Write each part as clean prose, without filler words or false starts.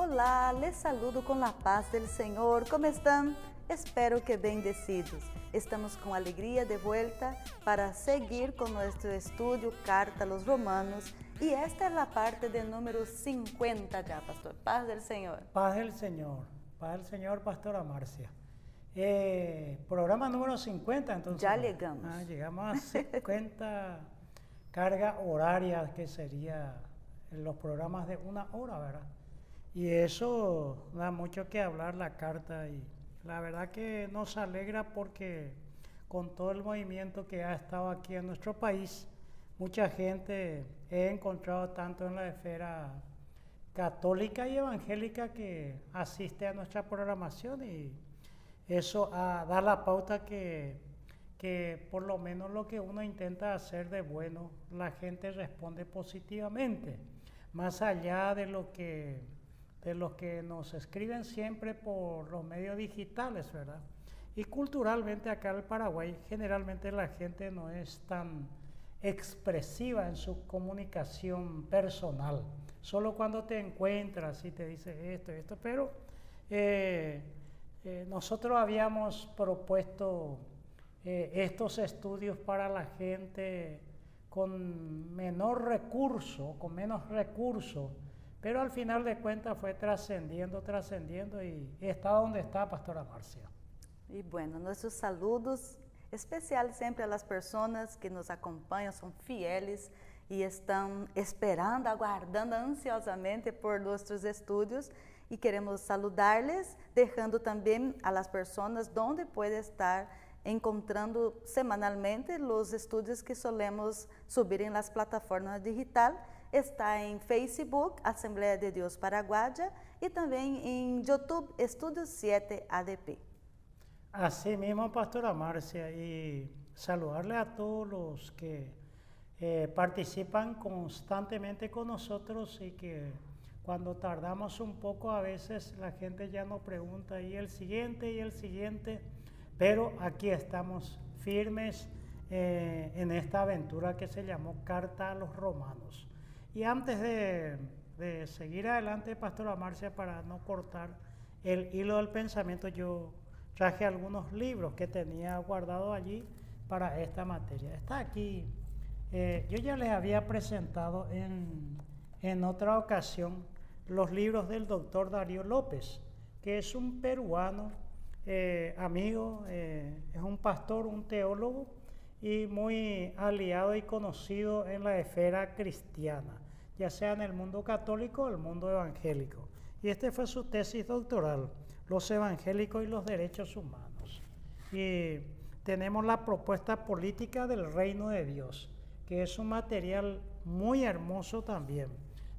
Olá, les saludo com a paz do Senhor. Como estão? Espero que bendecidos. Estamos com alegria de volta para seguir com nosso estudo Carta a los Romanos e esta é a parte de número 50 já, pastor. Paz do Senhor. Paz del Señor, Pastora Marcia. Programa número 50, entonces. Ya llegamos. Llegamos a 50 cargas horarias, que sería los programas de 1 hora, ¿verdad? Y eso da mucho que hablar, la carta, y la verdad que nos alegra porque con todo el movimiento que ha estado aquí en nuestro país, mucha gente he encontrado tanto en la esfera católica y evangélica que asiste a nuestra programación, y eso da la pauta que por lo menos lo que uno intenta hacer de bueno, la gente responde positivamente, más allá de lo que nos escriben siempre por los medios digitales, ¿verdad? Y culturalmente acá en el Paraguay generalmente la gente no es tan expresiva en su comunicación personal, solo cuando te encuentras y te dice esto, pero nosotros habíamos propuesto estos estudios para la gente con menos recursos, pero al final de cuentas fue trascendiendo y está donde está, Pastora Marcia. E bueno, nossos saludos especial sempre às pessoas que nos acompanham, são fieles e estão esperando, aguardando ansiosamente por nossos estudos, e queremos saludar-les, deixando também a las pessoas onde pode estar encontrando semanalmente os estudos que solemos subir em las plataformas digitais. Está em Facebook, Assembleia de Deus Paraguaya, e também em YouTube, Estudios 7 ADP. Así mismo, Pastora Marcia, y saludarle a todos los que participan constantemente con nosotros, y que cuando tardamos un poco a veces la gente ya nos pregunta y el siguiente, pero aquí estamos firmes en esta aventura que se llamó Carta a los Romanos. Y antes de seguir adelante, Pastora Marcia, para no cortar el hilo del pensamiento, yo traje algunos libros que tenía guardado allí para esta materia. Está aquí. Yo ya les había presentado en otra ocasión los libros del doctor Darío López, que es un peruano, amigo, es un pastor, un teólogo y muy aliado y conocido en la esfera cristiana, ya sea en el mundo católico o el mundo evangélico. Y este fue su tesis doctoral, Los evangélicos y los derechos humanos. Y tenemos la propuesta política del reino de Dios, que es un material muy hermoso también.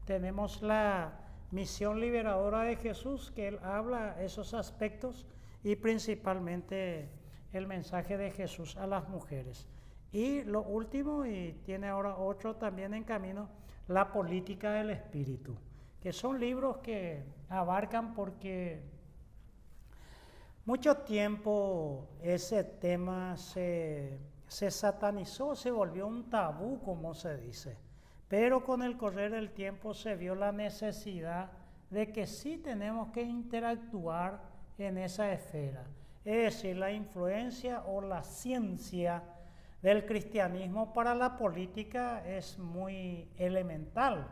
Tenemos la misión liberadora de Jesús, que él habla esos aspectos, y principalmente el mensaje de Jesús a las mujeres. Y lo último, y tiene ahora otro también en camino, la política del espíritu, que son libros que abarcan, porque mucho tiempo ese tema se satanizó, se volvió un tabú, como se dice, pero con el correr del tiempo se vio la necesidad de que sí tenemos que interactuar en esa esfera, es decir, la influencia o la ciencia del cristianismo para la política es muy elemental.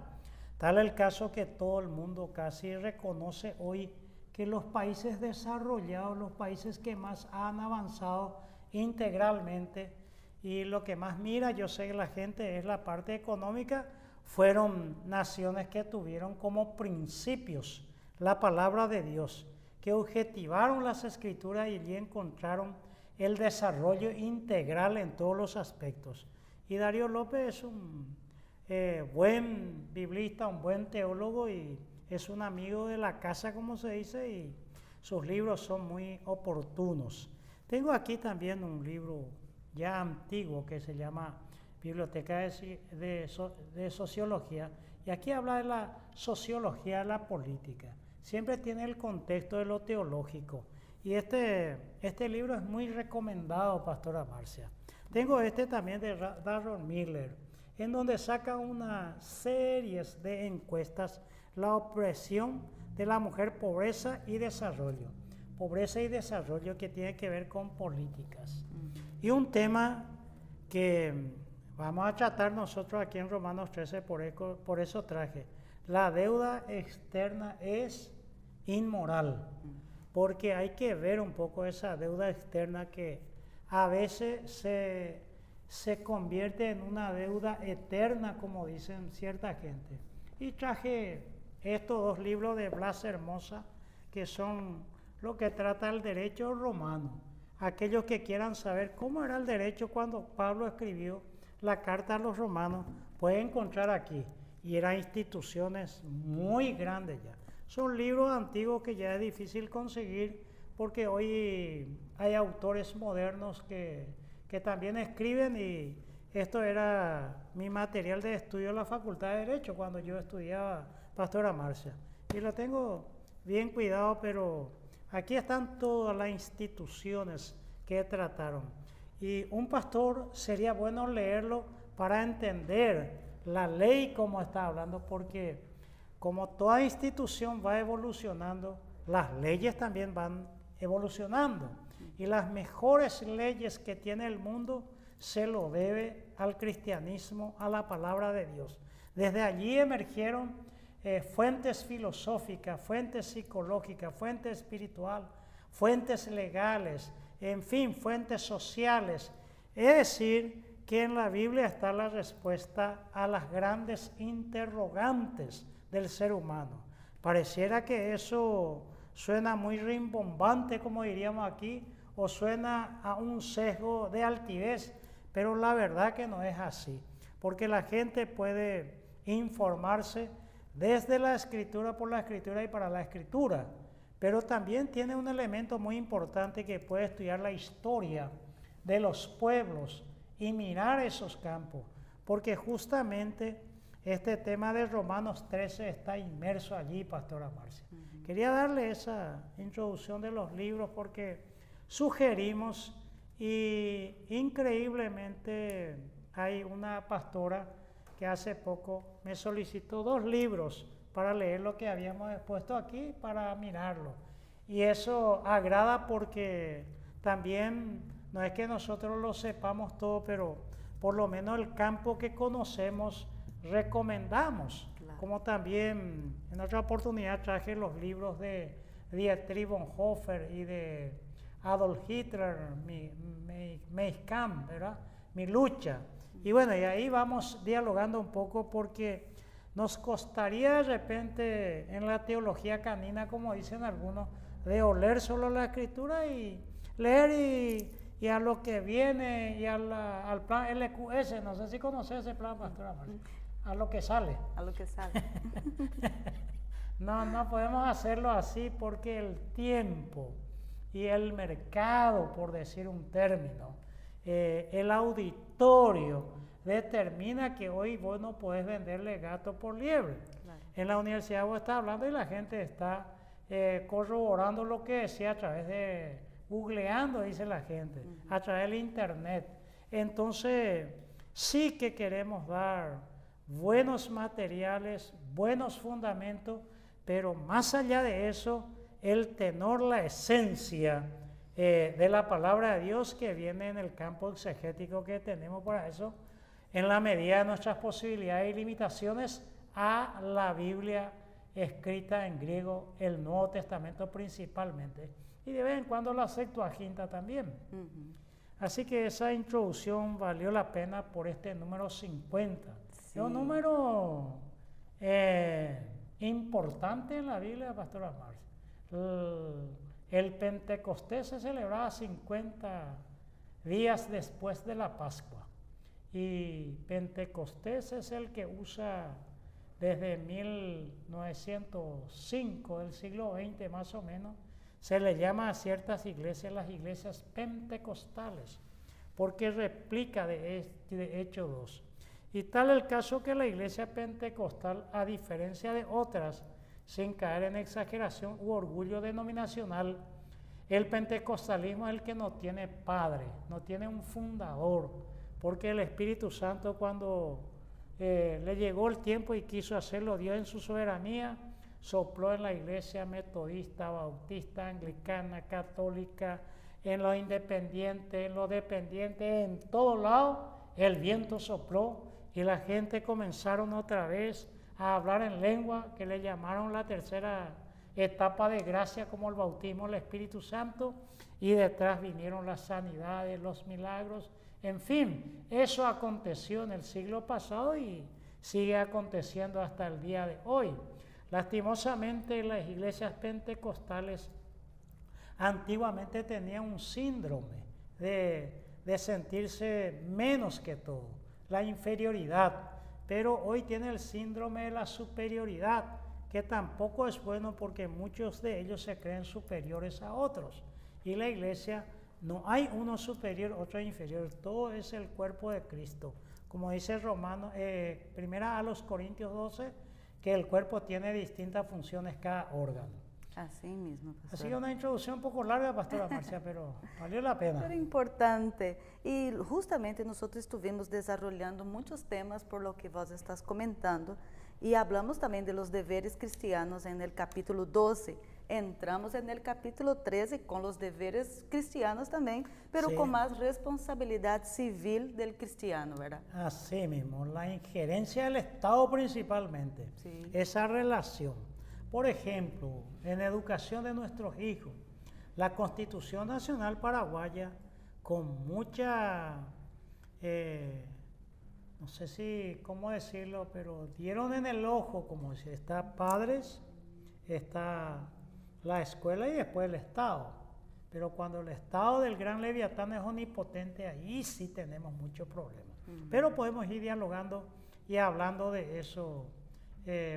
Tal el caso que todo el mundo casi reconoce hoy que los países desarrollados, los países que más han avanzado integralmente, y lo que más mira, yo sé que la gente, es la parte económica, fueron naciones que tuvieron como principios la palabra de Dios, que objetivaron las escrituras y allí encontraron el desarrollo integral en todos los aspectos. Y Darío López es un buen biblista, un buen teólogo, y es un amigo de la casa, como se dice, y sus libros son muy oportunos. Tengo aquí también un libro ya antiguo que se llama Biblioteca de Sociología, y aquí habla de la sociología de la política. Siempre tiene el contexto de lo teológico, y este libro es muy recomendado, Pastora Marcia. Tengo este también de Darren Miller, en donde saca una serie de encuestas la opresión de la mujer, pobreza y desarrollo. Pobreza y desarrollo que tiene que ver con políticas. Y un tema que vamos a tratar nosotros aquí en Romanos 13, por eso traje. La deuda externa es inmoral, porque hay que ver un poco esa deuda externa que a veces se convierte en una deuda eterna, como dicen cierta gente. Y traje estos dos libros de Blas Hermosa, que son lo que trata el derecho romano. Aquellos que quieran saber cómo era el derecho cuando Pablo escribió la carta a los romanos, pueden encontrar aquí. Y eran instituciones muy grandes ya. Son libros antiguos que ya es difícil conseguir, porque hoy hay autores modernos que también escriben, y esto era mi material de estudio en la Facultad de Derecho cuando yo estudiaba, Pastora Marcia. Y lo tengo bien cuidado, pero aquí están todas las instituciones que trataron. Y un pastor sería bueno leerlo para entender la ley como está hablando, porque como toda institución va evolucionando, las leyes también van evolucionando. Y las mejores leyes que tiene el mundo se lo debe al cristianismo, a la palabra de Dios. Desde allí emergieron fuentes filosóficas, fuentes psicológicas, fuentes espirituales, fuentes legales, en fin, fuentes sociales. Es decir, que en la Biblia está la respuesta a las grandes interrogantes del ser humano. Pareciera que eso suena muy rimbombante, como diríamos aquí, o suena a un sesgo de altivez, pero la verdad que no es así, porque la gente puede informarse desde la Escritura, por la Escritura y para la Escritura, pero también tiene un elemento muy importante, que puede estudiar la historia de los pueblos y mirar esos campos, porque justamente este tema de Romanos 13 está inmerso allí, Pastora Marcia. Quería darle esa introducción de los libros porque sugerimos, y increíblemente hay una pastora que hace poco me solicitó 2 libros para leer lo que habíamos puesto aquí, para mirarlo. Y eso agrada, porque también no es que nosotros lo sepamos todo, pero por lo menos el campo que conocemos recomendamos. Claro. Como también en otra oportunidad traje los libros de Dietrich Bonhoeffer y de Adolf Hitler, Mein Kampf, ¿verdad? Mi lucha. Y bueno, y ahí vamos dialogando un poco, porque nos costaría de repente en la teología canina, como dicen algunos, de oler solo la Escritura y leer y a lo que viene, y al plan LQS, no sé si conoces ese plan, Pastora Marcia, a lo que sale. A lo que sale. No podemos hacerlo así, porque el tiempo y el mercado, por decir un término, el auditorio determina que hoy vos no podés venderle gato por liebre. Claro. En la universidad vos estás hablando y la gente está corroborando lo que decía a través de googleando, dice la gente, a través del internet. Entonces sí que queremos dar buenos materiales, buenos fundamentos, pero más allá de eso, el tenor, la esencia de la palabra de Dios, que viene en el campo exegético que tenemos para eso, en la medida de nuestras posibilidades y limitaciones, a la Biblia escrita en griego, el Nuevo Testamento principalmente, y de vez en cuando la Septuaginta también. Así que esa introducción valió la pena por este número 50. Sí. Es un número importante en la Biblia, Pastora Marcia. El Pentecostés se celebraba 50 días después de la Pascua. Y Pentecostés es el que usa desde 1905, del siglo XX más o menos, se le llama a ciertas iglesias las iglesias pentecostales, porque replica de Hechos 2. Y tal el caso que la iglesia pentecostal, a diferencia de otras, sin caer en exageración u orgullo denominacional, el pentecostalismo es el que no tiene padre, no tiene un fundador, porque el Espíritu Santo, cuando le llegó el tiempo y quiso hacerlo. Dios en su soberanía sopló en la iglesia metodista, bautista, anglicana, católica, en los independientes, en los dependientes, en todo lado, el viento sopló y la gente comenzaron otra vez a hablar en lengua, que le llamaron la tercera etapa de gracia, como el bautismo del Espíritu Santo, y detrás vinieron las sanidades, los milagros, en fin, eso aconteció en el siglo pasado y sigue aconteciendo hasta el día de hoy. Lastimosamente, las iglesias pentecostales antiguamente tenían un síndrome de sentirse menos que todo, la inferioridad, pero hoy tiene el síndrome de la superioridad, que tampoco es bueno porque muchos de ellos se creen superiores a otros. Y la iglesia, no hay uno superior, otro inferior, todo es el cuerpo de Cristo. Como dice Romanos, primera a los Corintios 12, que el cuerpo tiene distintas funciones cada órgano. Así mismo, pastor. Ha sido una introducción un poco larga, pastora Marcia, pero valió la pena. Pero importante. Y justamente nosotros estuvimos desarrollando muchos temas por lo que vos estás comentando y hablamos también de los deberes cristianos en el capítulo 12. Entramos en el capítulo 13 con los deberes cristianos también, pero sí, con más responsabilidad civil del cristiano, ¿verdad? Así mismo, la injerencia del Estado principalmente, sí, esa relación. Por ejemplo, en educación de nuestros hijos, la Constitución Nacional Paraguaya, con mucha, no sé si, cómo decirlo, pero dieron en el ojo, como si está padres, está la escuela y después el Estado. Pero cuando el Estado del gran Leviatán es omnipotente, ahí sí tenemos muchos problemas. Pero podemos ir dialogando y hablando de eso,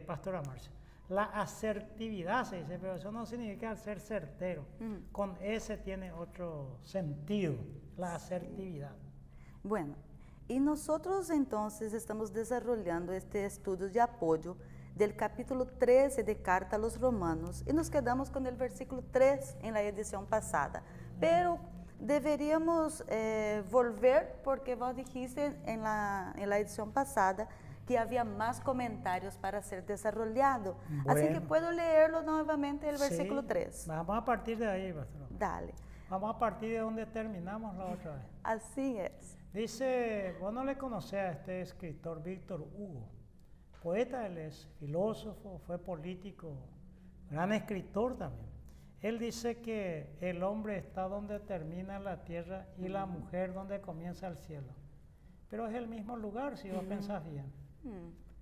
pastora Marcia. La asertividad se dice, pero eso no significa ser certero. Con ese tiene otro sentido, la asertividad. Bueno, y nosotros entonces estamos desarrollando este estudio de apoyo del capítulo 13 de Carta a los Romanos y nos quedamos con el versículo 3 en la edición pasada. Pero deberíamos volver porque vos dijiste en la edición pasada que había más comentarios para ser desarrollado. Bueno. Así que puedo leerlo nuevamente el versículo Sí, 3. vamos a partir de ahí, pastor. Dale. Vamos a partir de donde terminamos la otra vez. Así es. Dice, vos no le conocés a este escritor Víctor Hugo, poeta, él es filósofo, fue político, gran escritor también. Él dice que el hombre está donde termina la tierra y la mujer donde comienza el cielo. Pero es el mismo lugar si vos pensás bien.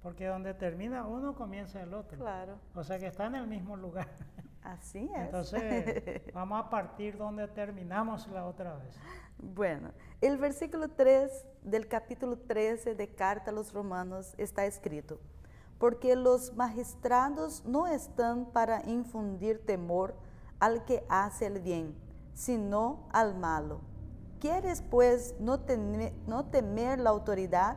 Porque donde termina uno comienza el otro. Claro. O sea que está en el mismo lugar. Así es. Entonces, vamos a partir donde terminamos la otra vez. Bueno, el versículo 3 del capítulo 13 de Carta a los Romanos está escrito: porque los magistrados no están para infundir temor al que hace el bien, sino al malo. ¿Quieres pues no temer la autoridad?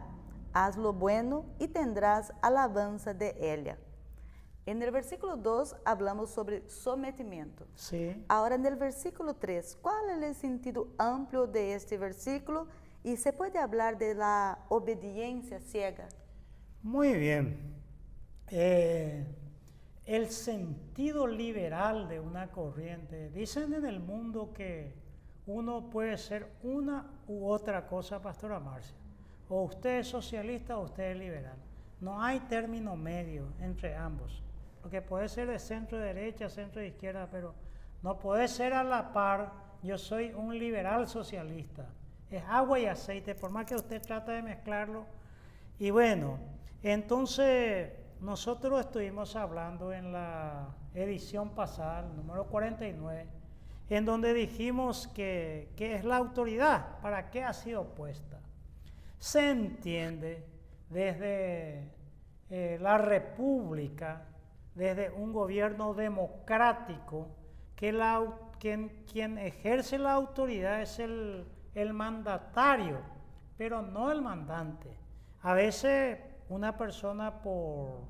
Haz lo bueno y tendrás alabanza de ella. En el versículo 2 hablamos sobre sometimiento. Sí. Ahora en el versículo 3, ¿cuál es el sentido amplio de este versículo? Y se puede hablar de la obediencia ciega. Muy bien. El sentido liberal de una corriente. Dicen en el mundo que uno puede ser una u otra cosa, pastora Marcia. O usted es socialista o usted es liberal. No hay término medio entre ambos. Lo que puede ser de centro derecha, centro de izquierda, pero no puede ser a la par. Yo soy un liberal socialista. Es agua y aceite, por más que usted trate de mezclarlo. Y bueno, entonces nosotros estuvimos hablando en la edición pasada, el número 49, en donde dijimos que es la autoridad, para qué ha sido puesta. Se entiende desde la república, desde un gobierno democrático, que quien ejerce la autoridad es el mandatario, pero no el mandante. A veces una persona por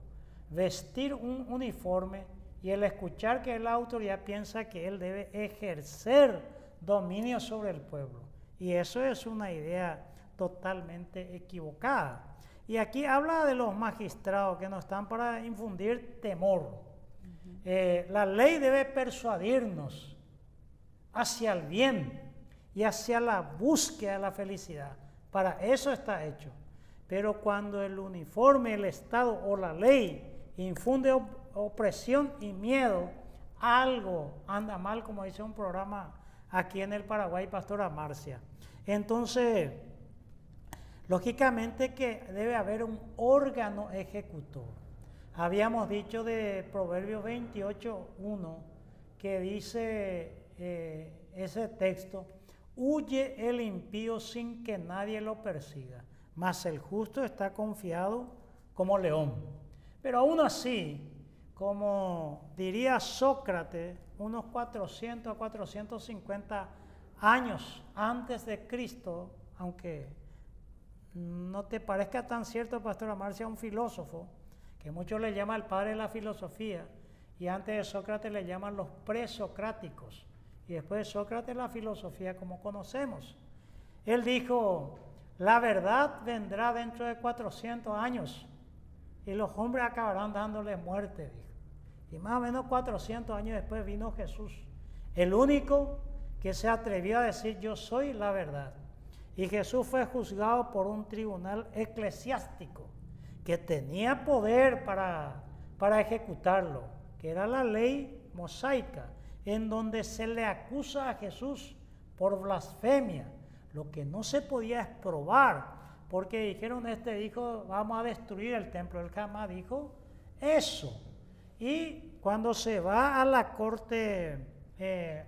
vestir un uniforme y el escuchar que es la autoridad piensa que él debe ejercer dominio sobre el pueblo. Y eso es una idea totalmente equivocada. Y aquí habla de los magistrados que no están para infundir temor. La ley debe persuadirnos hacia el bien y hacia la búsqueda de la felicidad. Para eso está hecho. Pero cuando el uniforme, el Estado o la ley infunde opresión y miedo, algo anda mal, como dice un programa aquí en el Paraguay, Pastora Marcia. Entonces, lógicamente que debe haber un órgano ejecutor. Habíamos dicho de Proverbios 28:1 que dice ese texto: huye el impío sin que nadie lo persiga, mas el justo está confiado como león. Pero aún así, como diría Sócrates, unos 400 a 450 años antes de Cristo, aunque no te parezca tan cierto, Pastora Marcia, un filósofo, que muchos le llaman el padre de la filosofía, y antes de Sócrates le llaman los presocráticos, y después de Sócrates la filosofía como conocemos. Él dijo: la verdad vendrá dentro de 400 años, y los hombres acabarán dándole muerte, dijo. Y más o menos 400 años después vino Jesús, el único que se atrevió a decir: yo soy la verdad. Y Jesús fue juzgado por un tribunal eclesiástico que tenía poder para ejecutarlo, que era la ley mosaica, en donde se le acusa a Jesús por blasfemia. Lo que no se podía es probar, porque dijeron: dijo, vamos a destruir el templo. Él jamás dijo eso. Y cuando se va a la corte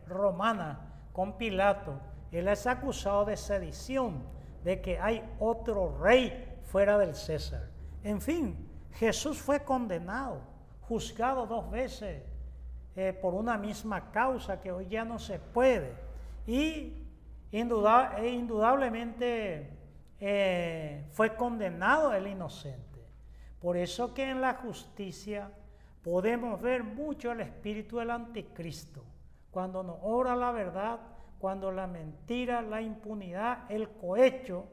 romana con Pilato, él es acusado de sedición, de que hay otro rey fuera del César. En fin, Jesús fue condenado, juzgado 2 veces por una misma causa que hoy ya no se puede. Y indudablemente fue condenado el inocente. Por eso que en la justicia podemos ver mucho el espíritu del anticristo, cuando nos obra la verdad, cuando la mentira, la impunidad, el cohecho,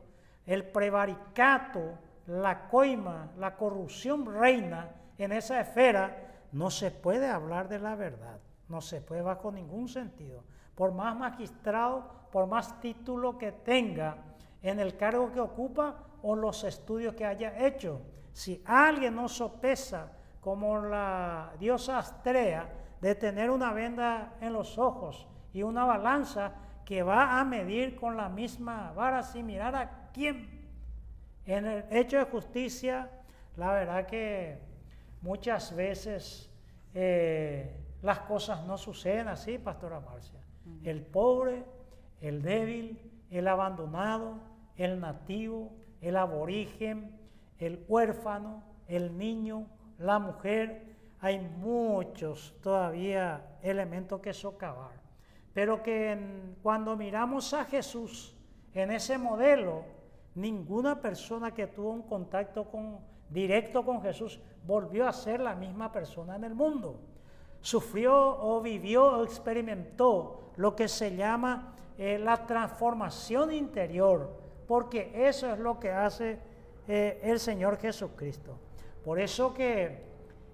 el prevaricato, la coima, la corrupción reina en esa esfera. No se puede hablar de la verdad, no se puede bajo ningún sentido. Por más magistrado, por más título que tenga en el cargo que ocupa o los estudios que haya hecho, si alguien no sopesa como la diosa Astrea de tener una venda en los ojos y una balanza que va a medir con la misma vara sin mirar a quién. En el hecho de justicia, la verdad que muchas veces las cosas no suceden así, Pastora Marcia. El pobre, el débil, el abandonado, el nativo, el aborigen, el huérfano, el niño, la mujer, hay muchos todavía elementos que socavar. Pero que cuando miramos a Jesús en ese modelo, ninguna persona que tuvo un contacto directo con Jesús volvió a ser la misma persona en el mundo. Sufrió o vivió o experimentó lo que se llama la transformación interior, porque eso es lo que hace el Señor Jesucristo. Por eso que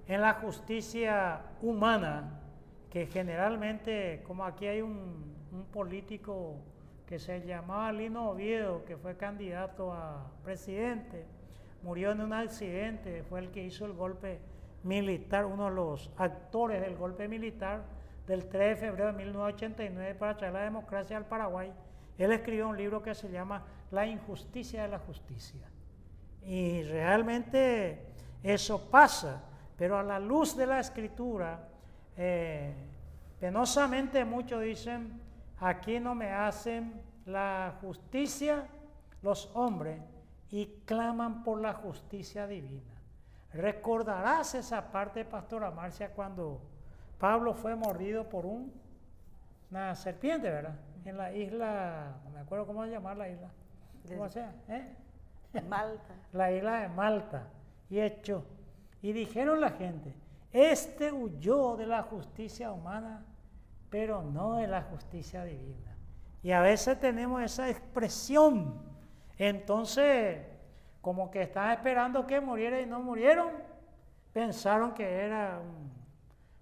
en la justicia humana, que generalmente, como aquí hay un político que se llamaba Lino Oviedo, que fue candidato a presidente, murió en un accidente, fue el que hizo el golpe militar, uno de los actores del golpe militar del 3 de febrero de 1989 para traer la democracia al Paraguay. Él escribió un libro que se llama La injusticia de la justicia. Y realmente eso pasa, pero a la luz de la Escritura, penosamente muchos dicen: aquí no me hacen la justicia los hombres, y claman por la justicia divina. Recordarás esa parte, Pastora Marcia, cuando Pablo fue mordido por una serpiente, ¿verdad? En la isla, no me acuerdo cómo llamar la isla. ¿Cómo se llama? Malta. La isla de Malta. Y dijeron la gente: huyó de la justicia humana, pero no de la justicia divina. Y a veces tenemos esa expresión. Entonces, como que estaban esperando que muriera y no murieron, pensaron que era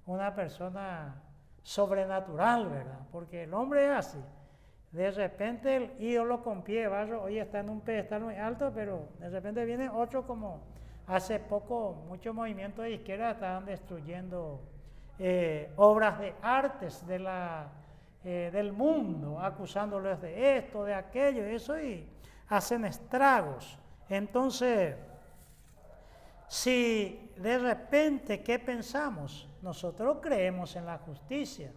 una persona sobrenatural, ¿verdad? Porque el hombre es así. De repente el ídolo con pie de barro hoy está en un pedestal muy alto, pero de repente viene otro, como hace poco muchos movimientos de izquierda estaban destruyendo obras de artes del mundo, acusándoles de esto, de aquello, eso, y hacen estragos. Entonces, si de repente, ¿qué pensamos? Nosotros creemos en la justicia.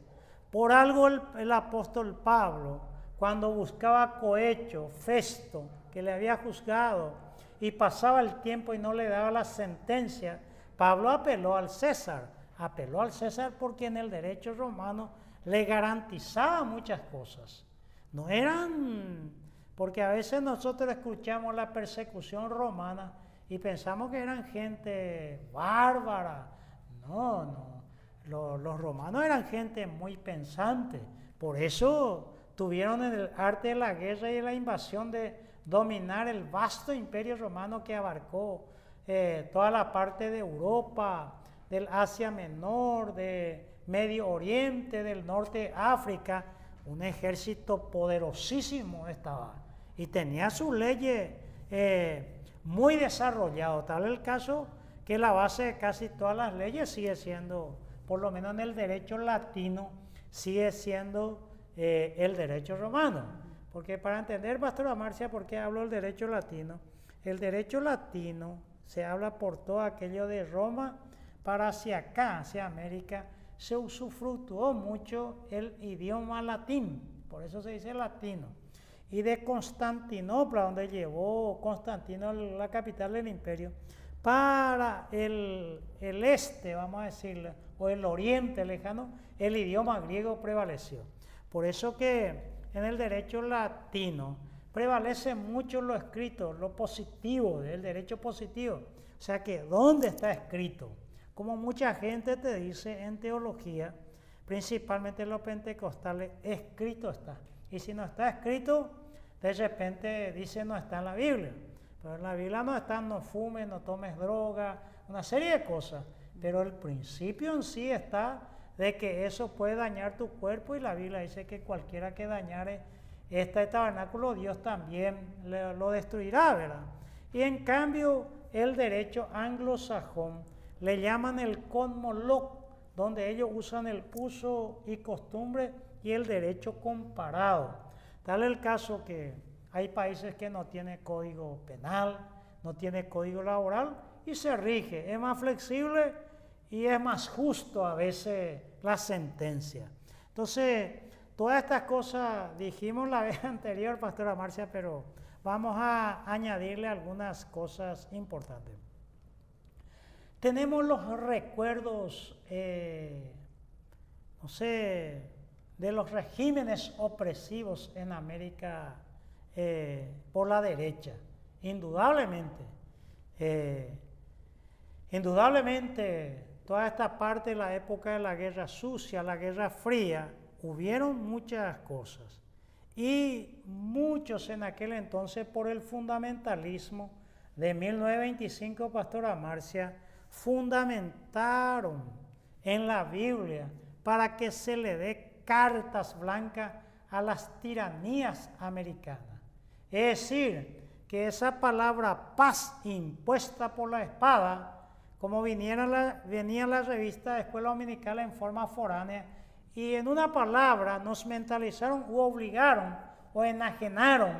Por algo el apóstol Pablo, cuando buscaba cohecho, Festo, que le había juzgado, y pasaba el tiempo y no le daba la sentencia, Pablo apeló al César porque en el derecho romano le garantizaba muchas cosas. No eran, porque a veces nosotros escuchamos la persecución romana y pensamos que eran gente bárbara. No. Los romanos eran gente muy pensante. Por eso tuvieron el arte de la guerra y de la invasión de dominar el vasto imperio romano que abarcó toda la parte de Europa, del Asia Menor, de Medio Oriente, del norte de África. Un ejército poderosísimo estaba y tenía sus leyes muy desarrolladas. Tal el caso que la base de casi todas las leyes sigue siendo, por lo menos en el derecho latino, sigue siendo el derecho romano. Porque para entender, Pastora Marcia, por qué hablo del derecho latino, el derecho latino se habla por todo aquello de Roma para hacia acá, hacia América, se usufructuó mucho el idioma latín, por eso se dice latino. Y de Constantinopla, donde llevó Constantino la capital del imperio, para el este, vamos a decirle, o el oriente lejano, el idioma griego prevaleció. Por eso que en el derecho latino prevalece mucho lo escrito, lo positivo, del derecho positivo. O sea que, ¿dónde está escrito? Como mucha gente te dice en teología, principalmente los pentecostales, escrito está. Y si no está escrito, de repente dice no está en la Biblia. Pero en la Biblia no está, no fumes, no tomes droga, una serie de cosas. Pero el principio en sí está de que eso puede dañar tu cuerpo, y la Biblia dice que cualquiera que dañare este tabernáculo, Dios también lo destruirá, ¿verdad? Y en cambio, el derecho anglosajón le llaman el common law, donde ellos usan el uso y costumbre y el derecho comparado. Tal el caso que hay países que no tienen código penal, no tienen código laboral y se rige, es más flexible y es más justo a veces la sentencia. Entonces, todas estas cosas dijimos la vez anterior, Pastora Marcia, pero vamos a añadirle algunas cosas importantes. Tenemos los recuerdos, no sé, de los regímenes opresivos en América por la derecha, indudablemente. Indudablemente, toda esta parte de la época de la Guerra Sucia, la Guerra Fría, hubieron muchas cosas. Y muchos en aquel entonces, por el fundamentalismo de 1925, Pastora Marcia, fundamentaron en la Biblia para que se le dé cartas blancas a las tiranías americanas. Es decir, que esa palabra paz impuesta por la espada, como venía la revista de Escuela Dominical en forma foránea, y en una palabra nos mentalizaron u obligaron o enajenaron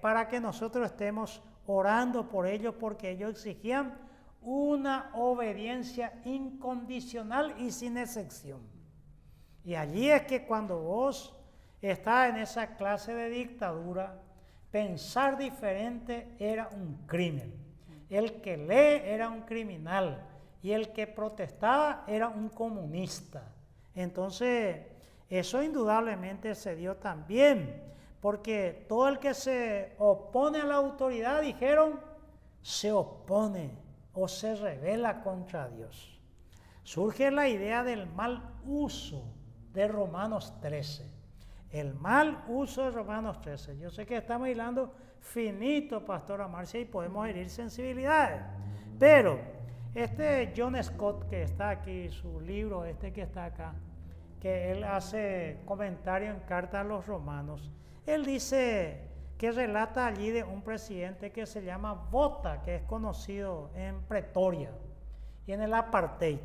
para que nosotros estemos orando por ellos, porque ellos exigían una obediencia incondicional y sin excepción. Y allí es que cuando vos estás en esa clase de dictadura, pensar diferente era un crimen. El que lee era un criminal y el que protestaba era un comunista. Entonces, eso indudablemente se dio también, porque todo el que se opone a la autoridad, dijeron, se opone o se rebela contra Dios. Surge la idea del mal uso de Romanos 13. El mal uso de Romanos 13. Yo sé que estamos hilando finito, Pastora Marcia, y podemos herir sensibilidades. Pero este John Scott que está aquí, su libro que está acá, que él hace comentario en Carta a los Romanos, él dice que relata allí de un presidente que se llama Botha, que es conocido en Pretoria y en el apartheid.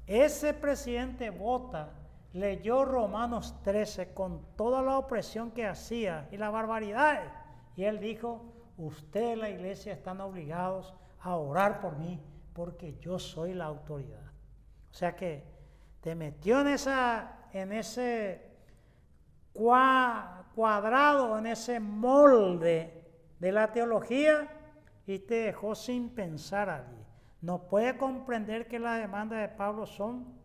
Ese presidente Botha leyó Romanos 13 con toda la opresión que hacía y las barbaridades. Y él dijo, ustedes, la iglesia, están obligados a orar por mí porque yo soy la autoridad. O sea que te metió en ese cuadrado, en ese molde de la teología y te dejó sin pensar allí. No puede comprender que las demandas de Pablo son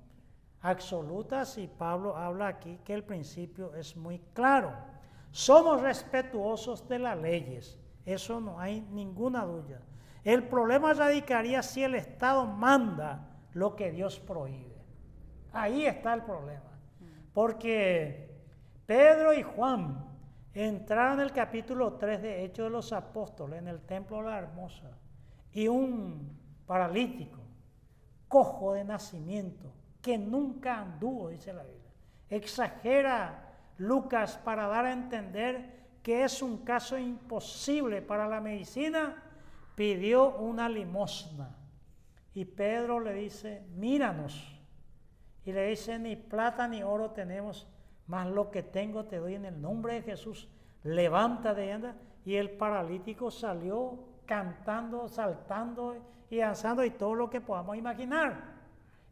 absolutas y Pablo habla aquí que el principio es muy claro. Somos respetuosos de las leyes, eso no hay ninguna duda. El problema radicaría si el Estado manda lo que Dios prohíbe. Ahí está el problema. Porque Pedro y Juan entraron en el capítulo 3 de Hechos de los Apóstoles, en el Templo de la Hermosa, y un paralítico, cojo de nacimiento, que nunca anduvo, dice la Biblia. Exagera Lucas para dar a entender que es un caso imposible para la medicina, pidió una limosna. Y Pedro le dice, míranos. Y le dice, ni plata ni oro tenemos, mas lo que tengo te doy en el nombre de Jesús. Levántate y anda. Y el paralítico salió cantando, saltando y danzando y todo lo que podamos imaginar.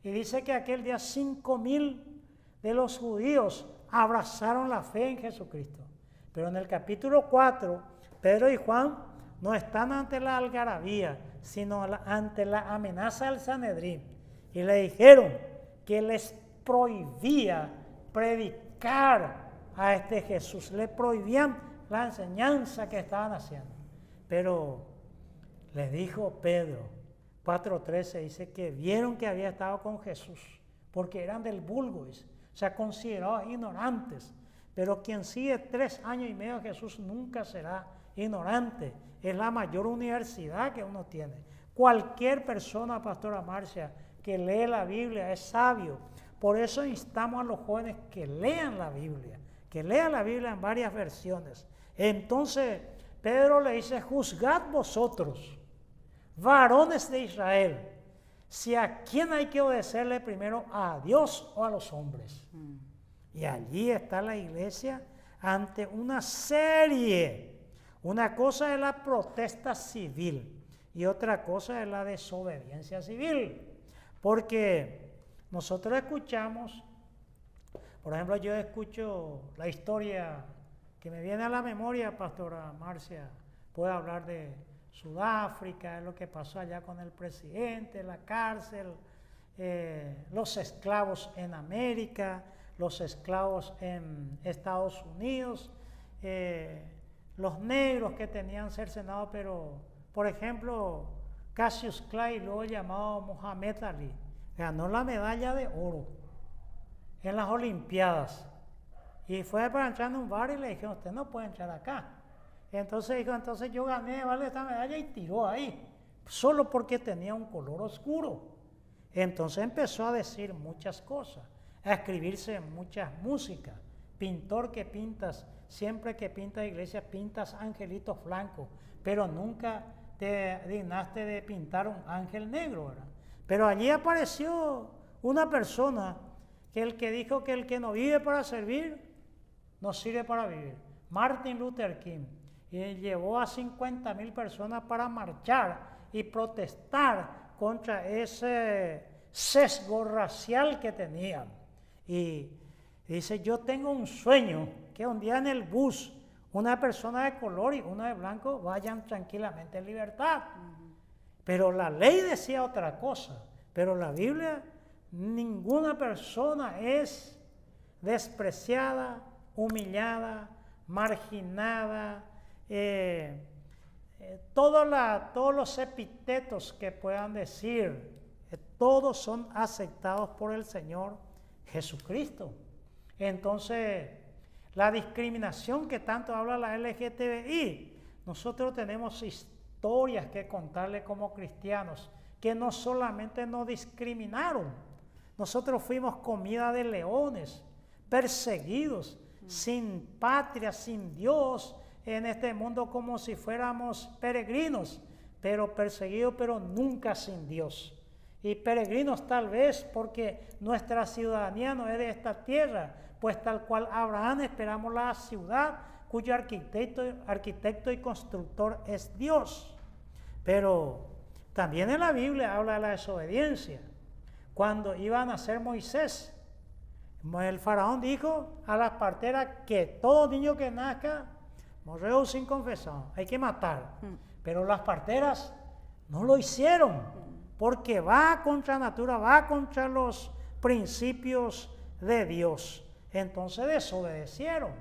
Y dice que aquel día 5,000 de los judíos abrazaron la fe en Jesucristo. Pero en el capítulo 4, Pedro y Juan no están ante la algarabía, sino ante la amenaza del Sanedrín. Y le dijeron que les prohibía predicar a este Jesús. Le prohibían la enseñanza que estaban haciendo. Pero les dijo Pedro, 4:13, dice que vieron que había estado con Jesús, porque eran del vulgo, o sea, considerados ignorantes. Pero quien sigue 3 años y medio a Jesús nunca será ignorante. Es la mayor universidad que uno tiene. Cualquier persona, Pastora Marcia, que lee la Biblia es sabio. Por eso instamos a los jóvenes que lean la Biblia en varias versiones. Entonces Pedro le dice, juzgad vosotros, varones de Israel, si a quién hay que obedecerle primero, a Dios o a los hombres. Y allí está la iglesia ante una serie. Una cosa es la protesta civil y otra cosa es la desobediencia civil. Porque nosotros escuchamos, por ejemplo, yo escucho la historia que me viene a la memoria, Pastora Marcia, puede hablar de Sudáfrica, lo que pasó allá con el presidente, la cárcel, los esclavos en América, los esclavos en Estados Unidos, los negros que tenían cercenado, pero, por ejemplo, Cassius Clay, luego llamado Muhammad Ali, ganó la medalla de oro en las Olimpiadas. Y fue para entrar en un bar y le dijeron, usted no puede entrar acá. Entonces dijo, entonces yo gané, vale, esta medalla, y tiró ahí, solo porque tenía un color oscuro. Entonces empezó a decir muchas cosas, a escribirse muchas músicas. Pintor que pintas, siempre que pintas iglesia, pintas angelitos blancos, pero nunca te dignaste de pintar un ángel negro, ¿verdad? Pero allí apareció una persona que el que dijo que el que no vive para servir, no sirve para vivir. Martin Luther King. Y llevó a 50,000 personas para marchar y protestar contra ese sesgo racial que tenían. Y dice, yo tengo un sueño, que un día en el bus una persona de color y una de blanco vayan tranquilamente en libertad. Pero la ley decía otra cosa, pero la Biblia, ninguna persona es despreciada, humillada, marginada, todos los epítetos que puedan decir, todos son aceptados por el Señor Jesucristo. Entonces, La discriminación que tanto habla la LGTBI. Nosotros tenemos historias que contarle como cristianos, que no solamente nos discriminaron, nosotros fuimos comida de leones, perseguidos, sin patria, sin Dios, en este mundo como si fuéramos peregrinos, pero perseguidos, pero nunca sin Dios. Y peregrinos tal vez porque nuestra ciudadanía no es de esta tierra, pues tal cual Abraham esperamos la ciudad cuyo arquitecto y constructor es Dios. Pero también en la Biblia habla de la desobediencia. Cuando iba a nacer Moisés, el faraón dijo a las parteras que todo niño que nazca, morreu sin confesión, hay que matar. Pero las parteras no lo hicieron, porque va contra natura, va contra los principios de Dios. Entonces desobedecieron.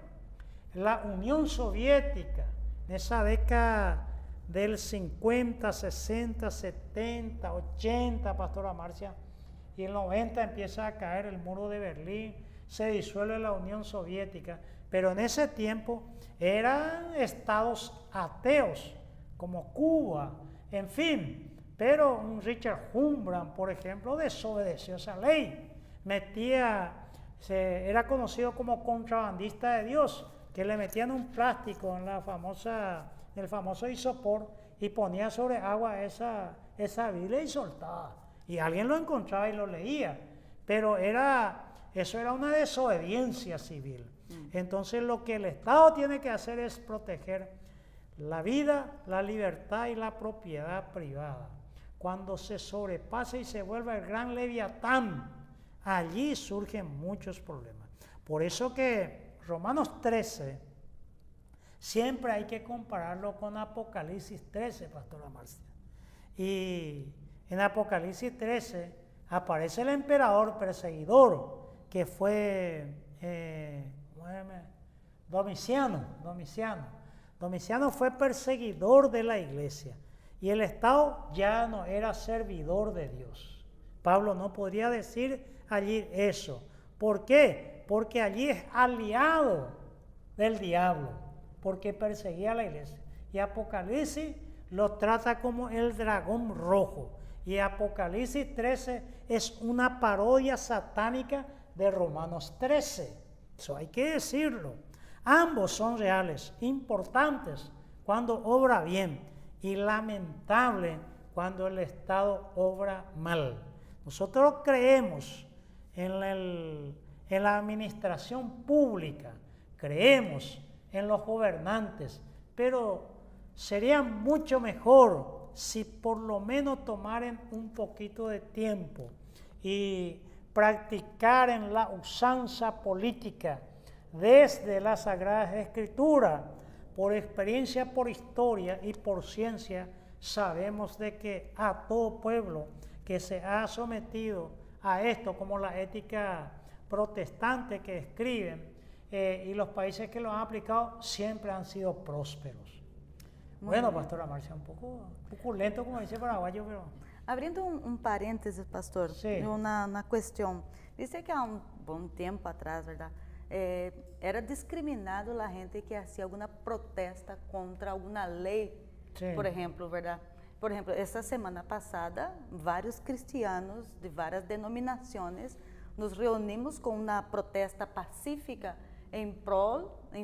La Unión Soviética, en esa década del 50, 60, 70, 80, Pastora Marcia, y en el 90 empieza a caer el muro de Berlín, se disuelve la Unión Soviética, pero en ese tiempo eran estados ateos, como Cuba, en fin, pero un Richard Humbran, por ejemplo, desobedeció esa ley, era conocido como contrabandista de Dios, que le metían un plástico en el famoso isopor y ponía sobre agua esa Biblia y soltaba. Y alguien lo encontraba y lo leía, pero eso era una desobediencia civil. Entonces lo que el Estado tiene que hacer es proteger la vida, la libertad y la propiedad privada. Cuando se sobrepasa y se vuelve el gran leviatán, allí surgen muchos problemas. Por eso que Romanos 13 siempre hay que compararlo con Apocalipsis 13, Pastora Marcia. Y en Apocalipsis 13 aparece el emperador perseguidor que fue Domiciano. Domiciano fue perseguidor de la iglesia y el Estado ya no era servidor de Dios. Pablo no podría decir allí eso. ¿Por qué? Porque allí es aliado del diablo, porque perseguía a la iglesia. Y Apocalipsis lo trata como el dragón rojo. Y Apocalipsis 13 es una parodia satánica de Romanos 13. Eso hay que decirlo. Ambos son reales, importantes cuando obra bien y lamentable cuando el Estado obra mal. Nosotros creemos en la administración pública, creemos en los gobernantes, pero sería mucho mejor si por lo menos tomaran un poquito de tiempo y practicaran la usanza política desde las Sagradas Escrituras. Por experiencia, por historia y por ciencia, sabemos de que a todo pueblo que se ha sometido a esto, como la ética protestante que escriben, y los países que lo han aplicado siempre han sido prósperos. Bueno, Pastora Marcia, un poco lento, como dice el paraguayo, pero... Abrindo um parênteses, pastor, na questão. Dice que há bom tempo atrás, verdade, era discriminado a gente que hacía alguma protesta contra alguma lei, por exemplo, verdade? Por exemplo, essa semana passada, vários cristianos de várias denominações nos reunimos com uma protesta pacífica em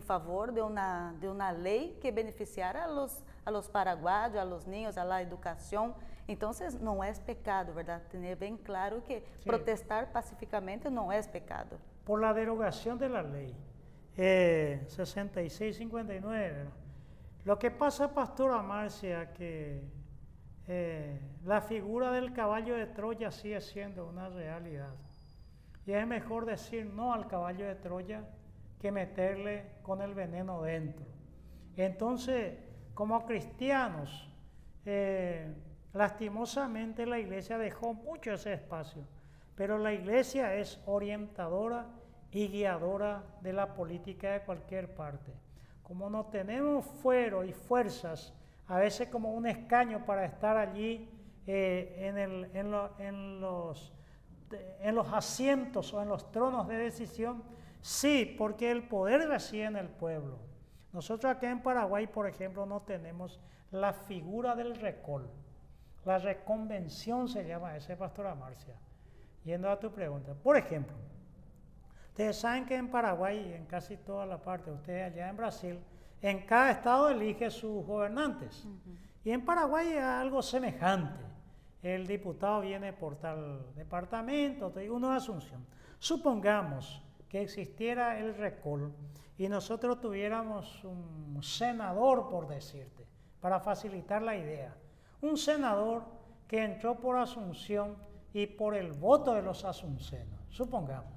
favor de uma lei que beneficiara a los paraguayos, a los niños, a la educação. Então, não é pecado, verdade? Ter bem claro que protestar pacificamente não é pecado. Por la derogación de la ley 66-59, lo que pasa, Pastora Marcia, que la figura del caballo de Troya sigue siendo una realidad. Y es mejor decir no al caballo de Troya que meterle con el veneno dentro. Entonces, como cristianos, lastimosamente la iglesia dejó mucho ese espacio, pero la iglesia es orientadora y guiadora de la política de cualquier parte. Como no tenemos fuero y fuerzas, a veces como un escaño para estar allí en los asientos o en los tronos de decisión, Sí, porque el poder reside en el pueblo. Nosotros acá en Paraguay, por ejemplo, no tenemos la figura del recol. La reconvención se llama ese, Pastora Marcia. Yendo a tu pregunta. Por ejemplo, ustedes saben que en Paraguay y en casi toda la parte, ustedes allá en Brasil, en cada estado elige sus gobernantes. Y en Paraguay es algo semejante. El diputado viene por tal departamento, uno de Asunción. Supongamos que existiera el recol y nosotros tuviéramos un senador, por decirte, para facilitar la idea. Un senador que entró por Asunción y por el voto de los asuncenos, supongamos.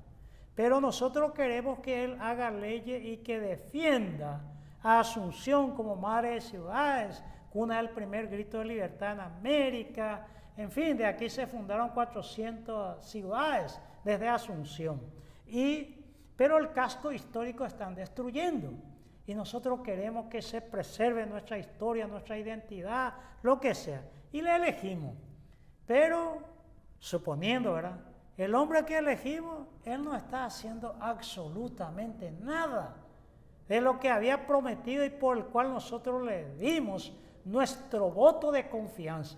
Pero nosotros queremos que él haga leyes y que defienda a Asunción como madre de ciudades, cuna del primer grito de libertad en América. En fin, de aquí se fundaron 400 ciudades desde Asunción. Pero el casco histórico están destruyendo. Y nosotros queremos que se preserve nuestra historia, nuestra identidad, lo que sea. Y le elegimos. Pero, suponiendo, ¿verdad? El hombre que elegimos, él no está haciendo absolutamente nada de lo que había prometido y por el cual nosotros le dimos nuestro voto de confianza.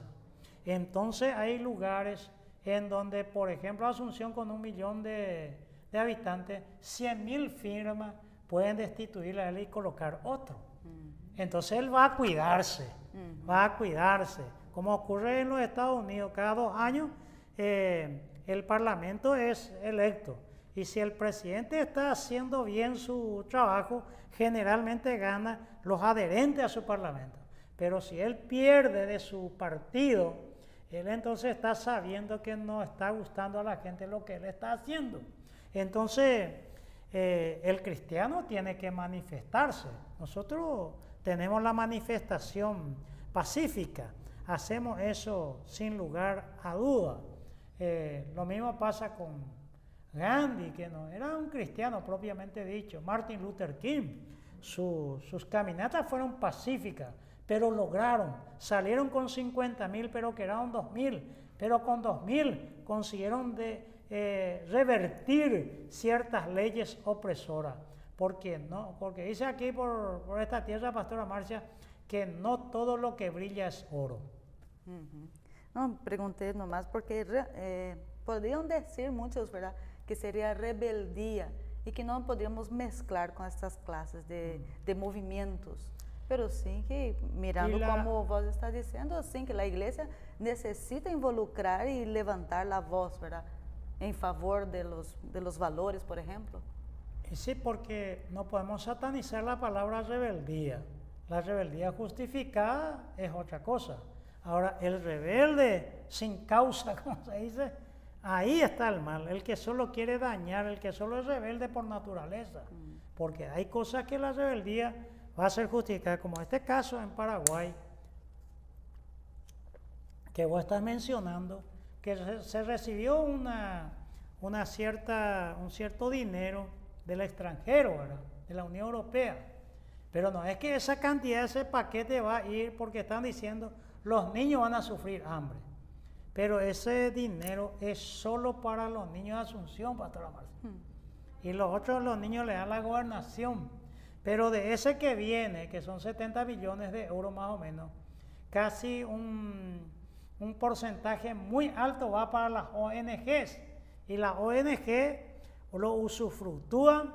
Entonces hay lugares en donde, por ejemplo, Asunción con 1 millón de habitantes, 100.000 firmas pueden destituirle a él y colocar otro. Entonces él va a cuidarse, Como ocurre en los Estados Unidos, cada 2 años el Parlamento es electo. Y si el presidente está haciendo bien su trabajo, generalmente gana los adherentes a su Parlamento. Pero si él pierde de su partido, él entonces está sabiendo que no está gustando a la gente lo que él está haciendo. Entonces, el cristiano tiene que manifestarse. Nosotros tenemos la manifestación pacífica, hacemos eso sin lugar a duda. Lo mismo pasa con Gandhi, que no era un cristiano propiamente dicho. Martin Luther King, sus caminatas fueron pacíficas, pero lograron, salieron con 50.000, pero quedaron 2.000, pero con 2.000 consiguieron revertir ciertas leyes opresoras. ¿Por qué no? Porque dice aquí por esta tierra, Pastora Marcia, que no todo lo que brilla es oro. No, pregunté nomás porque podrían decir muchos, ¿verdad?, que sería rebeldía y que no podríamos mezclar con estas clases de movimientos. Pero sí que, mirando como vos estás diciendo, sí que la iglesia necesita involucrar y levantar la voz, ¿verdad?, en favor de los valores, por ejemplo. Sí, porque no podemos satanizar la palabra rebeldía. La rebeldía justificada es otra cosa. Ahora, el rebelde sin causa, como se dice, ahí está el mal. El que solo quiere dañar, el que solo es rebelde por naturaleza. Porque hay cosas que la rebeldía va a ser justificada, como este caso en Paraguay, que vos estás mencionando, que se recibió un cierto dinero del extranjero, ¿verdad?, de la Unión Europea. Pero no es que esa cantidad, ese paquete va a ir porque están diciendo los niños van a sufrir hambre. Pero ese dinero es solo para los niños de Asunción, Pastora Marcia. Y los otros, los niños le dan la gobernación. Pero de ese que viene, que son 70 millones de euros más o menos, casi un porcentaje muy alto va para las ONGs. Y las ONG lo usufructúan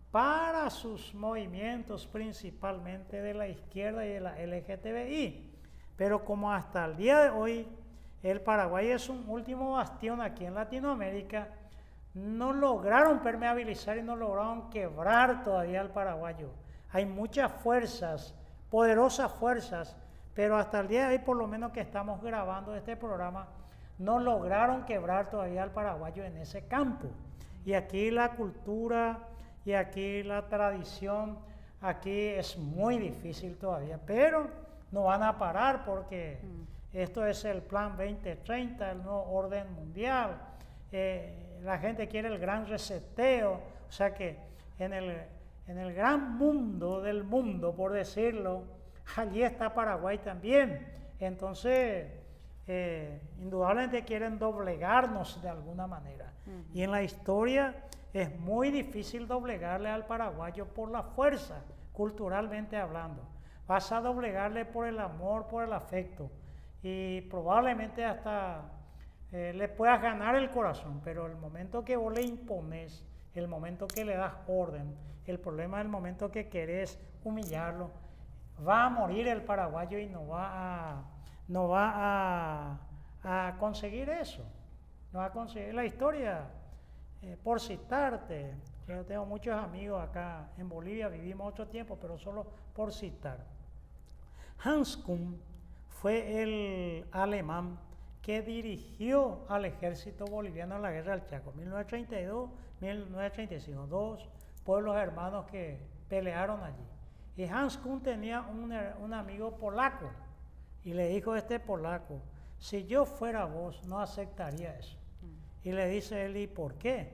para sus movimientos, principalmente de la izquierda y de la LGTBI. Pero como hasta el día de hoy el Paraguay es un último bastión aquí en Latinoamérica, no lograron permeabilizar y no lograron quebrar todavía al paraguayo. Hay muchas fuerzas, poderosas fuerzas, pero hasta el día de hoy, por lo menos que estamos grabando este programa, no lograron quebrar todavía al paraguayo en ese campo. Y aquí la cultura y aquí la tradición, aquí es muy difícil todavía, pero no van a parar porque esto es el Plan 2030, el nuevo orden mundial. La gente quiere el gran reseteo, o sea que en el gran mundo del mundo, por decirlo, allí está Paraguay también. Entonces, indudablemente quieren doblegarnos de alguna manera. Y en la historia es muy difícil doblegarle al paraguayo por la fuerza, culturalmente hablando. Vas a doblegarle por el amor, por el afecto, y probablemente hasta le puedas ganar el corazón, pero el momento que vos le impones, el momento que le das orden, el problema es el momento que querés humillarlo, va a morir el paraguayo y no va a conseguir eso. No va a conseguir la historia. Por citarte, yo tengo muchos amigos acá en Bolivia, vivimos 8 tiempos, pero solo por citar. Hans Kuhn fue el alemán que dirigió al ejército boliviano en la guerra del Chaco, 1932-1935, 2 pueblos hermanos que pelearon allí. Y Hans Kuhn tenía un amigo polaco, y le dijo a este polaco, si yo fuera vos, no aceptaría eso. Y le dice él, ¿y por qué?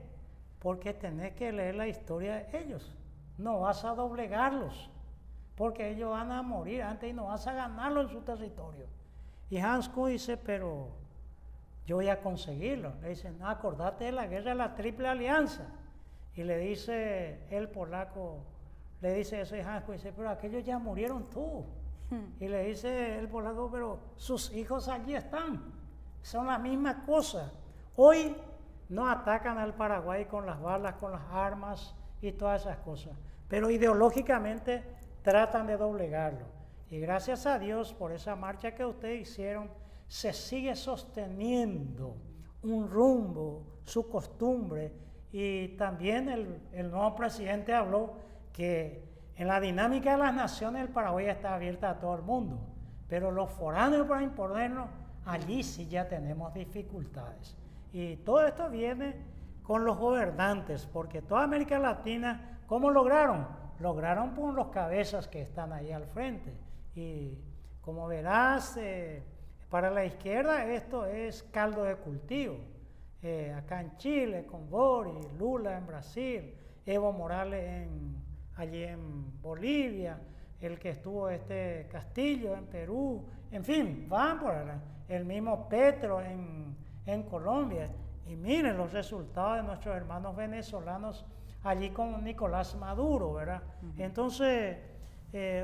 Porque tenés que leer la historia de ellos, no vas a doblegarlos, porque ellos van a morir antes y no vas a ganarlo en su territorio. Y Hans Kuhn dice, pero yo voy a conseguirlo. Le dice, no, acordate de la guerra de la Triple Alianza. Y le dice el polaco, le dice eso, y Hans Kuhn dice, pero aquellos ya murieron tú. Y le dice el polaco, pero sus hijos allí están, son la misma cosa. Hoy no atacan al Paraguay con las balas, con las armas y todas esas cosas, pero ideológicamente tratan de doblegarlo. Y gracias a Dios por esa marcha que ustedes hicieron, se sigue sosteniendo un rumbo, su costumbre, y también el nuevo presidente habló que en la dinámica de las naciones el Paraguay está abierta a todo el mundo, pero los foráneos para imponernos, allí sí ya tenemos dificultades. Y todo esto viene con los gobernantes, porque toda América Latina, ¿cómo lograron? Lograron por los cabezas que están ahí al frente. Y como verás, para la izquierda esto es caldo de cultivo. Acá en Chile, con Boric, Lula en Brasil, Evo Morales allí en Bolivia, el que estuvo Castillo en Perú, en fin, van por ahí. El mismo Petro en Colombia. Y miren los resultados de nuestros hermanos venezolanos allí con Nicolás Maduro, ¿verdad? Entonces,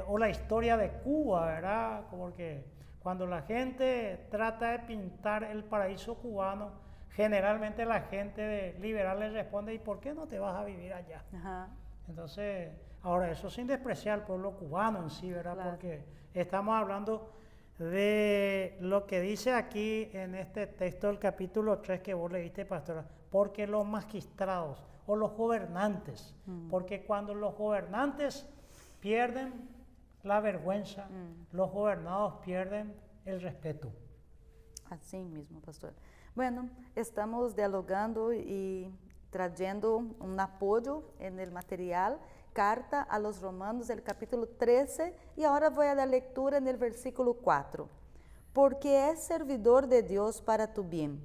o la historia de Cuba, ¿verdad? Porque cuando la gente trata de pintar el paraíso cubano, generalmente la gente liberal le responde, ¿y por qué no te vas a vivir allá? Ajá. Entonces, ahora eso sin despreciar al pueblo cubano en sí, ¿verdad? Claro. Porque estamos hablando de lo que dice aquí en este texto del capítulo 3 que vos leíste, pastora, porque los magistrados o los gobernantes, porque cuando los gobernantes pierden la vergüenza, los gobernados pierden el respeto. Así mismo, pastor. Bueno, estamos dialogando y trayendo un apoyo en el material, carta a los Romanos, el capítulo 13, y ahora voy a dar lectura en el versículo 4. Porque es servidor de Dios para tu bien,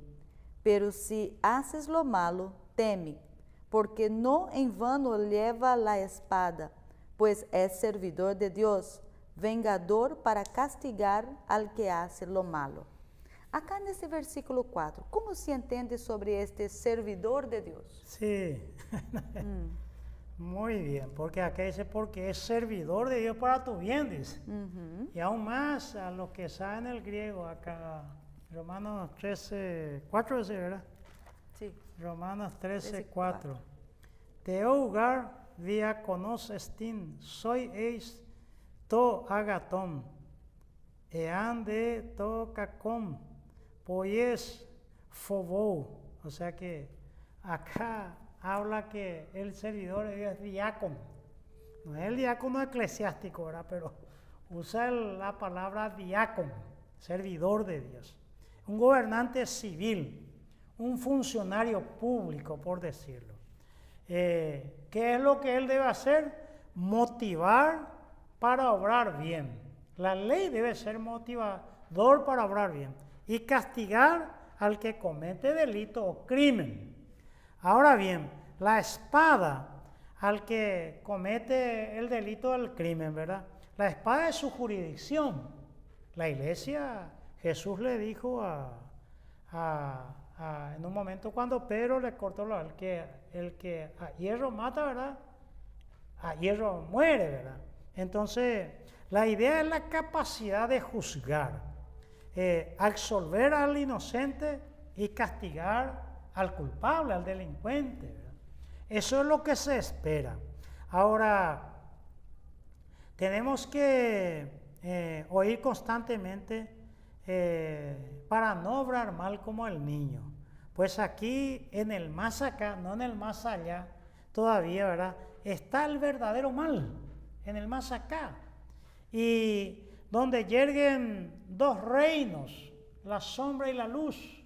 pero si haces lo malo, teme, porque no en vano lleva la espada, pues es servidor de Dios, vengador para castigar al que hace lo malo. Acá nesse versículo 4, como se entende sobre este servidor de Dios? Sí, muy bien, porque acá dice, porque es servidor de Dios para tu bien, dice. Y aún más, a los que saben el griego, acá, Romanos 13, 4, dice, ¿verdad? Sí. Romanos 13, 4. Teugar diakonos estin, soy eis to agaton, ean de to kakom, pues fobou. O sea que acá habla que el servidor de Dios es diácono. No es el diácono eclesiástico, ¿verdad? Pero usa la palabra diácono, servidor de Dios. Un gobernante civil, un funcionario público, por decirlo. ¿Qué es lo que él debe hacer? Motivar para obrar bien. La ley debe ser motivador para obrar bien y castigar al que comete delito o crimen. Ahora bien, la espada al que comete el delito o el crimen, ¿verdad? La espada es su jurisdicción. La iglesia, Jesús le dijo a en un momento cuando Pedro le cortó el que a hierro mata, ¿verdad? A hierro muere, ¿verdad? Entonces, la idea es la capacidad de juzgar, absolver al inocente y castigar al culpable, al delincuente, ¿verdad? Eso es lo que se espera. Ahora, tenemos que oír constantemente para no obrar mal como el niño. Pues aquí, en el más acá, no en el más allá, todavía, ¿verdad? Está el verdadero mal, en el más acá. Y donde yerguen dos reinos, la sombra y la luz.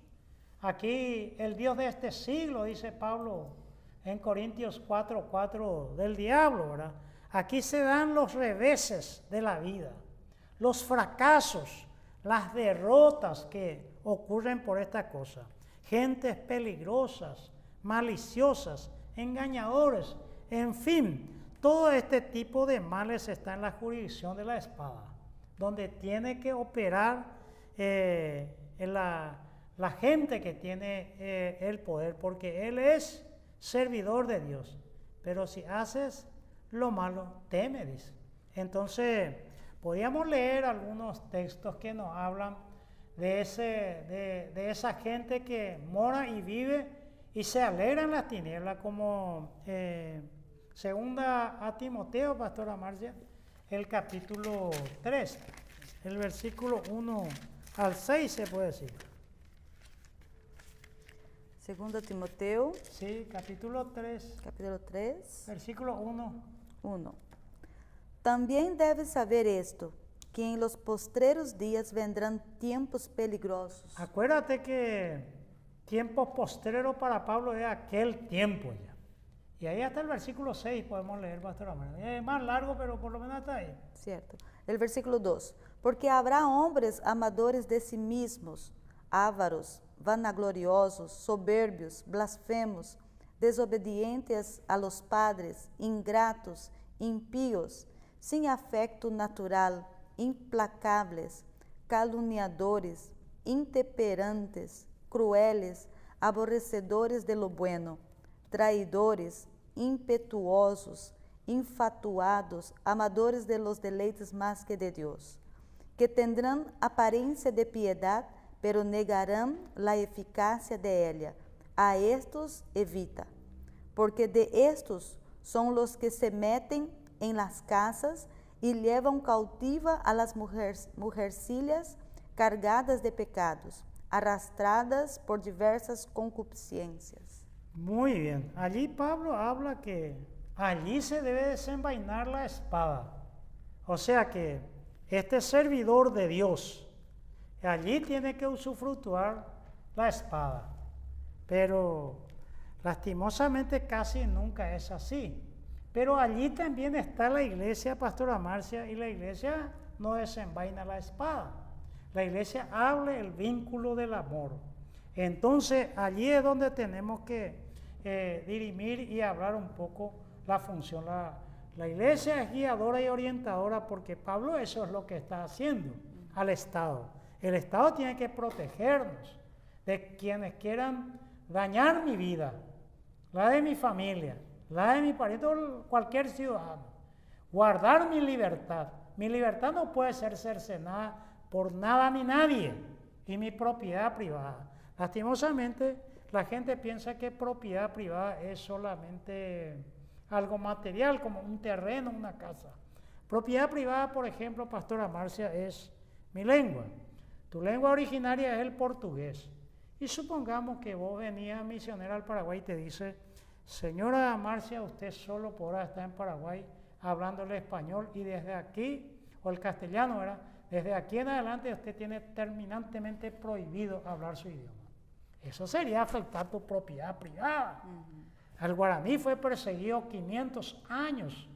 Aquí el Dios de este siglo, dice Pablo en Corintios 4:4 del diablo, ¿verdad? Aquí se dan los reveses de la vida, los fracasos, las derrotas que ocurren por esta cosa. Gentes peligrosas, maliciosas, engañadores, en fin, todo este tipo de males está en la jurisdicción de la espada, donde tiene que operar la gente que tiene el poder, porque él es servidor de Dios. Pero si haces lo malo, teme, dice. Entonces, podríamos leer algunos textos que nos hablan de esa gente que mora y vive y se alegra en las tinieblas, como segunda a Timoteo, pastora Marcia, el capítulo 3, el versículo 1 al 6 se puede decir. Segundo Timoteo. Sí, capítulo 3. Capítulo 3. Versículo 1. 1. También debes saber esto, que en los postreros días vendrán tiempos peligrosos. Acuérdate que tiempos postreros para Pablo es aquel tiempo ya. Y ahí hasta el versículo 6 podemos leer, pastor Amaro. Es más largo, pero por lo menos está ahí. Cierto. El versículo 2. Porque habrá hombres amadores de sí mismos, ávaros, vanagloriosos, soberbios, blasfemos, desobedientes a los padres, ingratos, impíos, sin afecto natural, implacables, caluniadores, intemperantes, crueles, aborrecedores de lo bueno, traidores, impetuosos, infatuados, amadores de los deleites más que de Dios, que tendrán apariencia de piedad, pero negarán la eficacia de ella. A estos evita, porque de estos son los que se meten en las casas y llevan cautiva a las mujercillas cargadas de pecados, arrastradas por diversas concupiscencias. Muy bien. Allí Pablo habla que allí se debe desenvainar la espada. O sea que este servidor de Dios, allí tiene que usufructuar la espada. Pero lastimosamente casi nunca es así. Pero allí también está la iglesia, pastora Marcia, y la iglesia no desenvaina la espada. La iglesia habla el vínculo del amor. Entonces allí es donde tenemos que dirimir y hablar un poco la función. La iglesia es guiadora y orientadora, porque Pablo eso es lo que está haciendo al Estado. El Estado tiene que protegernos de quienes quieran dañar mi vida, la de mi familia, la de mi pariente o cualquier ciudadano. Guardar mi libertad. Mi libertad no puede ser cercenada por nada ni nadie, y mi propiedad privada. Lastimosamente, la gente piensa que propiedad privada es solamente algo material, como un terreno, una casa. Propiedad privada, por ejemplo, pastora Marcia, es mi lengua. Tu lengua originaria es el portugués. Y supongamos que vos venías misionera al Paraguay y te dice: señora Marcia, usted solo podrá estar en Paraguay hablándole español, y desde aquí, o el castellano, ¿verdad? Desde aquí en adelante usted tiene terminantemente prohibido hablar su idioma. Eso sería afectar tu propiedad privada. El guaraní fue perseguido 500 años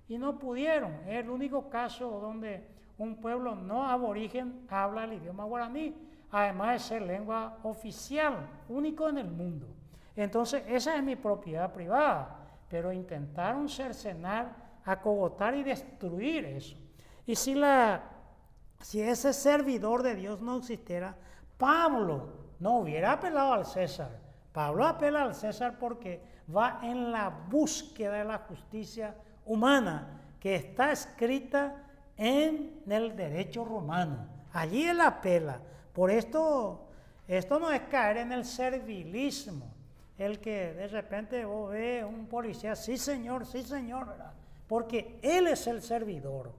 y no pudieron. Es el único caso donde un pueblo no aborigen habla el idioma guaraní, además de ser lengua oficial, único en el mundo. Entonces, esa es mi propiedad privada, pero intentaron cercenar, acogotar y destruir eso. Y si ese servidor de Dios no existiera, Pablo no hubiera apelado al César. Pablo apela al César porque va en la búsqueda de la justicia humana que está escrita en el derecho romano. Allí él apela. Por esto no es caer en el servilismo. El que de repente vos ves un policía, sí señor, ¿verdad? Porque él es el servidor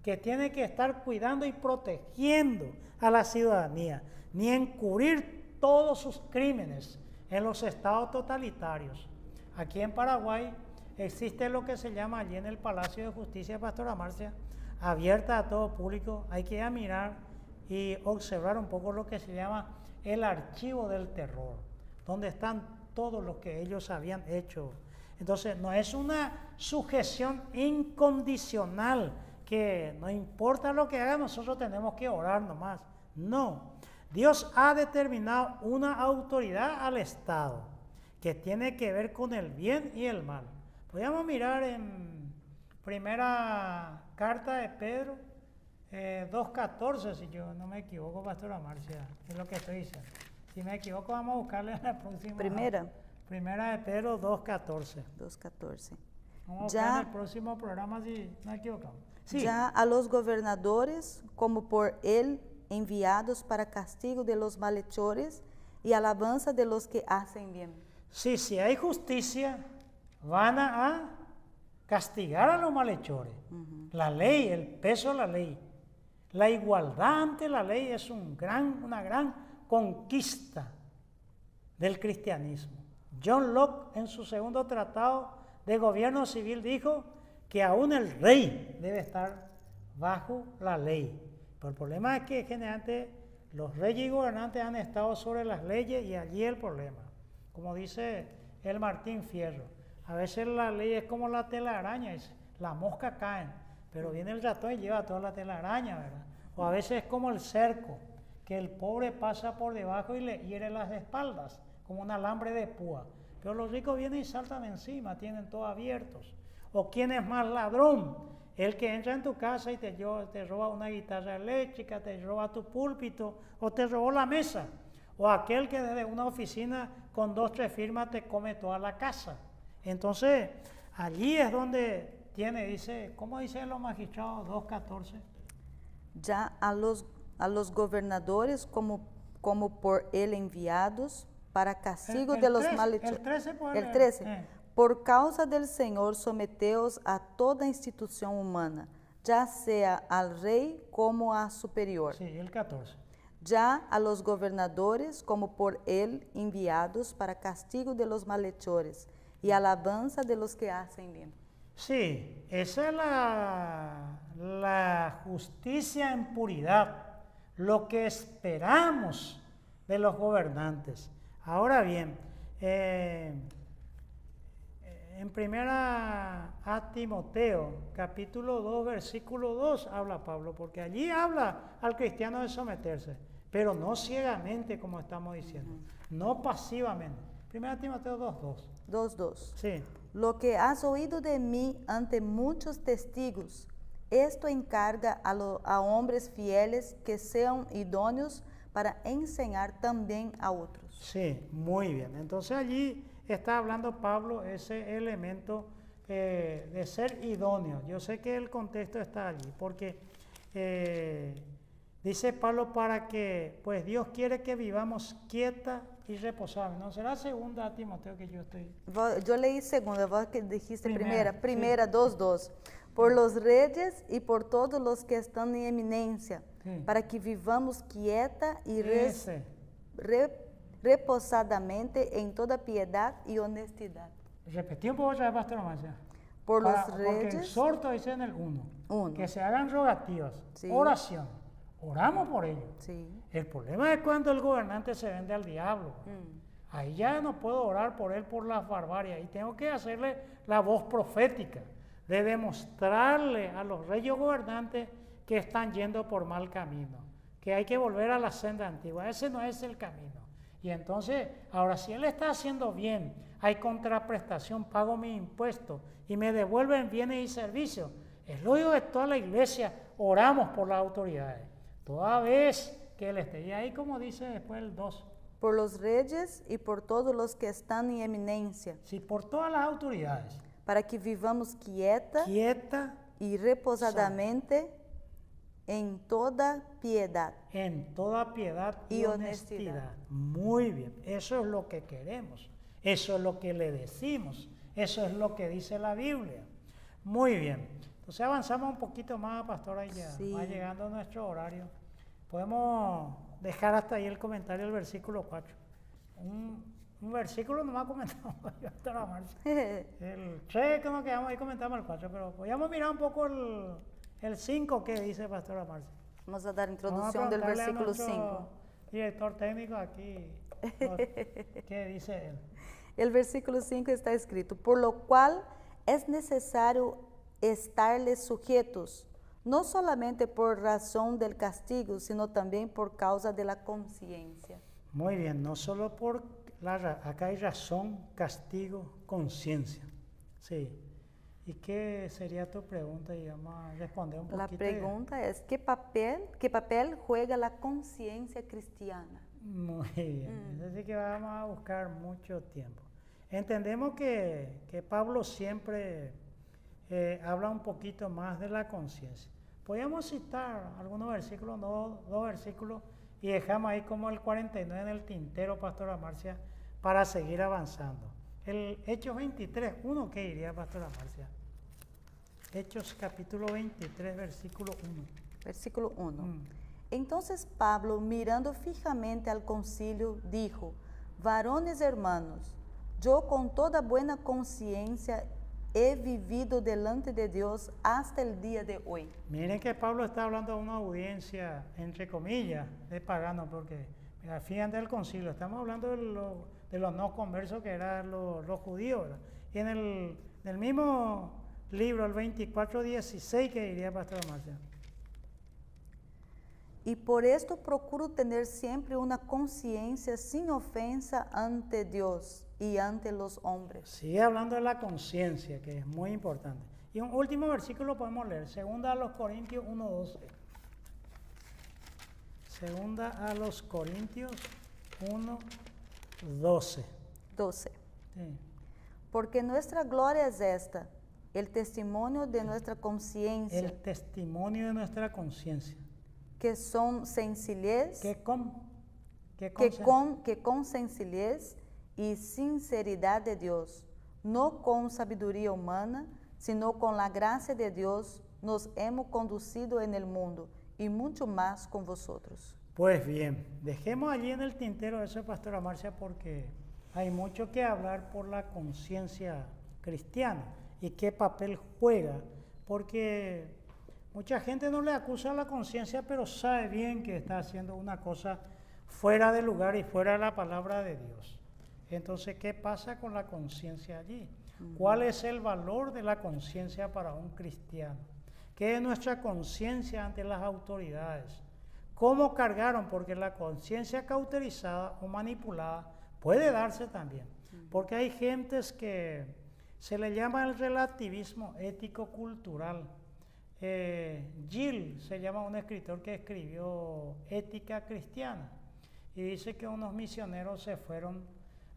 que tiene que estar cuidando y protegiendo a la ciudadanía, ni encubrir todos sus crímenes en los estados totalitarios. Aquí en Paraguay existe lo que se llama allí en el Palacio de Justicia de Pastora Marcia, abierta a todo público. Hay que ir a mirar y observar un poco lo que se llama el archivo del terror, donde están todos los que ellos habían hecho. Entonces no es una sujeción incondicional, que no importa lo que haga, nosotros tenemos que orar nomás. No, Dios ha determinado una autoridad al Estado que tiene que ver con el bien y el mal. Podríamos mirar en primera carta de Pedro 2.14, si yo no me equivoco, Pastora Marcia, es lo que estoy diciendo. Si me equivoco, vamos a buscarle en la próxima. Primera de Pedro 2.14. 2.14. Vamos a buscar en el próximo programa si no equivocamos. Sí. Ya a los gobernadores, como por él enviados para castigo de los malhechores y alabanza de los que hacen bien. Sí, si hay justicia, van a castigar a los malhechores. La ley, el peso de la ley. La igualdad ante la ley es una gran conquista del cristianismo. John Locke, en su segundo tratado de gobierno civil, dijo que aún el rey debe estar bajo la ley. Pero el problema es que generalmente los reyes y gobernantes han estado sobre las leyes y allí el problema. Como dice el Martín Fierro, a veces la ley es como la telaraña, la mosca caen, pero viene el ratón y lleva toda la telaraña, ¿verdad? O a veces es como el cerco, que el pobre pasa por debajo y le hiere las espaldas, como un alambre de púa. Pero los ricos vienen y saltan encima, tienen todo abiertos. O quién es más ladrón, el que entra en tu casa y te roba una guitarra eléctrica, te roba tu púlpito o te robó la mesa. O aquel que desde una oficina con 2 o 3 firmas te come toda la casa. Entonces, allí es donde dice, ¿cómo dicen los magistrados 2.14? Ya a los gobernadores como por él enviados para castigo de los malhechores. El 13. Por causa del Señor, someteos a toda institución humana, ya sea al rey como a superior. Sí, el 14. Ya a los gobernadores como por él enviados para castigo de los malhechores y alabanza de los que hacen bien. Sí, esa es la justicia en puridad, lo que esperamos de los gobernantes. Ahora bien, en primera a Timoteo, capítulo 2, versículo 2, habla Pablo, porque allí habla al cristiano de someterse, pero no ciegamente, como estamos diciendo, no pasivamente. Primera Timoteo 2.2. 2.2. Sí. Lo que has oído de mí ante muchos testigos, esto encarga a hombres fieles que sean idóneos para enseñar también a otros. Sí, muy bien. Entonces allí está hablando Pablo ese elemento de ser idóneo. Yo sé que el contexto está allí, porque dice Pablo para que, pues Dios quiere que vivamos quieta y reposable. ¿No será segunda Timoteo que yo estoy? Yo leí segunda, vos que dijiste primera, sí. 2.2. Por los reyes y por todos los que están en eminencia, sí, para que vivamos quieta y reposadamente en toda piedad y honestidad. Repetí un poco otra vez, Pastora Marcia. Por los Porque el reyes, exhorto dice en el 1, que se hagan rogativas, sí, oración. Oramos por ello. sí, El problema es cuando el gobernante se vende al diablo. Ahí ya no puedo orar por él por las barbarias y tengo que hacerle la voz profética de demostrarle a los reyes gobernantes que están yendo por mal camino, que hay que volver a la senda antigua. Ese no es el camino. Y entonces, ahora si él está haciendo bien, hay contraprestación, pago mis impuestos y me devuelven bienes y servicios. Es lógico que toda la iglesia oramos por las autoridades. Toda vez que él esté. Y ahí como dice después el 2, por los reyes y por todos los que están en eminencia, Sí, por todas las autoridades. para que vivamos quieta Quieta y reposadamente en toda piedad. en toda piedad y Y honestidad. honestidad. Muy bien, eso es lo que queremos, eso es lo que le decimos, eso es lo que dice la Biblia. Muy bien, entonces avanzamos un poquito más, pastora, y ya Sí. va llegando nuestro horario. Podemos dejar hasta ahí el comentario del versículo 4. Un versículo nomás comentamos, pastora Marcia. El 3 que nos quedamos ahí comentamos el 4, pero podríamos mirar un poco el 5 que dice pastora Marcia. Vamos a dar Vamos a introducción del preguntarle a versículo nuestro 5. director técnico aquí, ¿qué dice él? El versículo 5 está escrito, por lo cual es necesario estarles sujetos, no solamente por razón del castigo, sino también por causa de la conciencia. Muy bien, no solo por acá hay razón, castigo, conciencia. Sí. ¿Y qué sería tu pregunta? Y vamos a responder un poquito. La pregunta es, ¿qué papel juega la conciencia cristiana? Muy bien, es decir que vamos a buscar mucho tiempo. Entendemos que Pablo siempre habla un poquito más de la conciencia. Podríamos citar algunos versículos, dos versículos, y dejamos ahí como el 49 en el tintero, pastora Marcia, para seguir avanzando. El Hechos 23, ¿qué diría, pastora Marcia? Hechos capítulo 23, versículo 1. Versículo 1. Entonces Pablo, mirando fijamente al concilio, dijo, varones hermanos, yo con toda buena conciencia he vivido delante de Dios hasta el día de hoy. Miren que Pablo está hablando de una audiencia, entre comillas, de paganos, porque fíjense del concilio, estamos hablando de los no conversos que eran los judíos, ¿verdad? Y en el mismo libro, el 24:16, que diría Pastor Marcia. Y por esto procuro tener siempre una conciencia sin ofensa ante Dios y ante los hombres. Sigue hablando de la conciencia, que es muy importante. Y un último versículo podemos leer, 2 Corintios 1:12. 2 Corintios 1:12. 12. Sí. Porque nuestra gloria es esta, el testimonio de nuestra conciencia, El testimonio de nuestra conciencia. que son sencillez, Que con sencillez y sinceridad de Dios, no con sabiduría humana, sino con la gracia de Dios, nos hemos conducido en el mundo y mucho más con vosotros. Pues bien, dejemos allí en el tintero eso, pastora Marcia, porque hay mucho que hablar por la conciencia cristiana y qué papel juega, porque mucha gente no le acusa a la conciencia, pero sabe bien que está haciendo una cosa fuera de lugar y fuera de la palabra de Dios. Entonces, ¿qué pasa con la conciencia allí? ¿Cuál es el valor de la conciencia para un cristiano? ¿Qué es nuestra conciencia ante las autoridades? ¿Cómo cargaron? Porque la conciencia cauterizada o manipulada puede darse también. Porque hay gentes que se le llama el relativismo ético-cultural. Gill se llama un escritor que escribió Ética Cristiana y dice que unos misioneros se fueron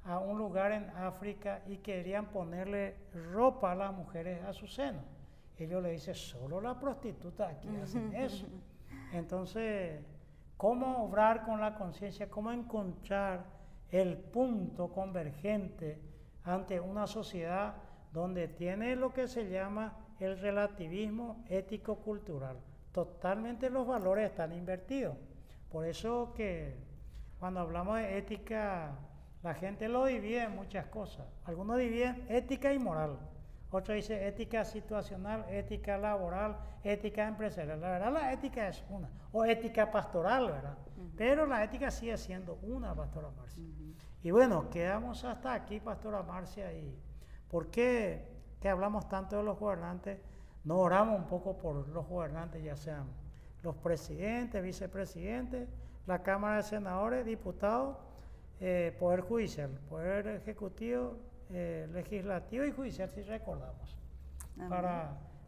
a un lugar en África y querían ponerle ropa a las mujeres a su seno. Ellos le dicen, solo las prostitutas aquí hacen eso. Entonces, ¿cómo obrar con la conciencia? ¿Cómo encontrar el punto convergente ante una sociedad donde tiene lo que se llama el relativismo ético-cultural? Totalmente los valores están invertidos. Por eso que cuando hablamos de ética, la gente lo divide en muchas cosas. Algunos dividen ética y moral. Otros dicen ética situacional, ética laboral, ética empresarial. La verdad, la ética es una. O ética pastoral, ¿verdad? Pero la ética sigue siendo una, pastora Marcia. Y bueno, quedamos hasta aquí, pastora Marcia. ¿Y por qué que hablamos tanto de los gobernantes? No oramos un poco por los gobernantes, ya sean los presidentes, vicepresidentes, la Cámara de Senadores, diputados, Poder Judicial, Poder Ejecutivo, Legislativo y Judicial, si recordamos,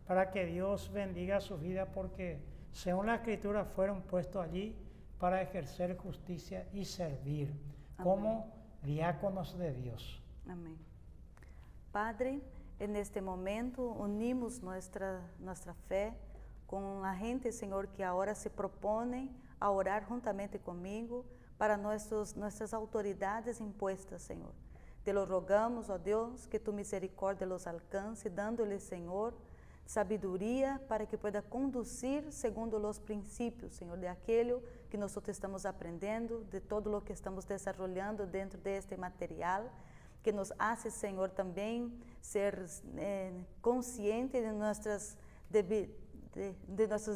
para que Dios bendiga su vida, porque según la Escritura fueron puestos allí para ejercer justicia y servir. como diáconos de Dios. Amén. Padre, en este momento unimos nuestra fe con la gente, Señor, que ahora se propone a orar juntamente conmigo para nuestras autoridades impuestas, Señor. Te lo rogamos, ó Dios, que tu misericordia los alcance, dándoles, Señor, sabiduría para que pueda conducir segundo los principios, Señor, de aquello que nosotros estamos aprendiendo, de todo lo que estamos desarrollando dentro de este material, que nos hace, Señor, también ser consciente de nuestros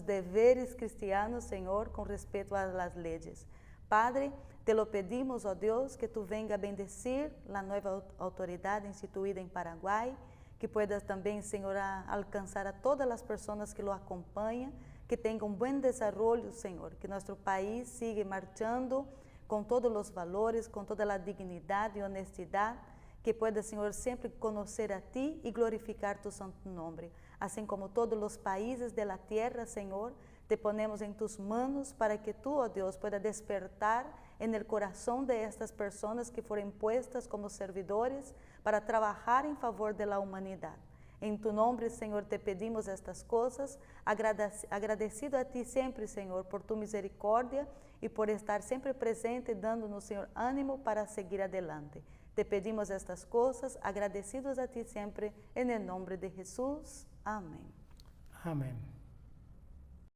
deveres cristianos, Señor, con respecto a las leyes. Padre, te lo pedimos, ó Dios, que tu venga a bendecir la nueva autoridad instituida en Paraguay, que puedas también, Señor, alcanzar a todas las personas que lo acompañan, que tenga un buen desarrollo, Señor, que nuestro país siga marchando con todos los valores, con toda la dignidad y honestidad, que pueda, Señor, siempre conocer a ti y glorificar tu santo nombre. Así como todos los países de la tierra, Señor, te ponemos en tus manos para que tú, oh Dios, puedas despertar en el corazón de estas personas que fueron puestas como servidores para trabajar en favor de la humanidad. En tu nombre, Señor, te pedimos estas cosas, agradecido a ti siempre, Señor, por tu misericordia y por estar siempre presente, dándonos, Señor, ánimo para seguir adelante. Te pedimos estas cosas, agradecidos a ti siempre, en el nombre de Jesús. Amén. Amén.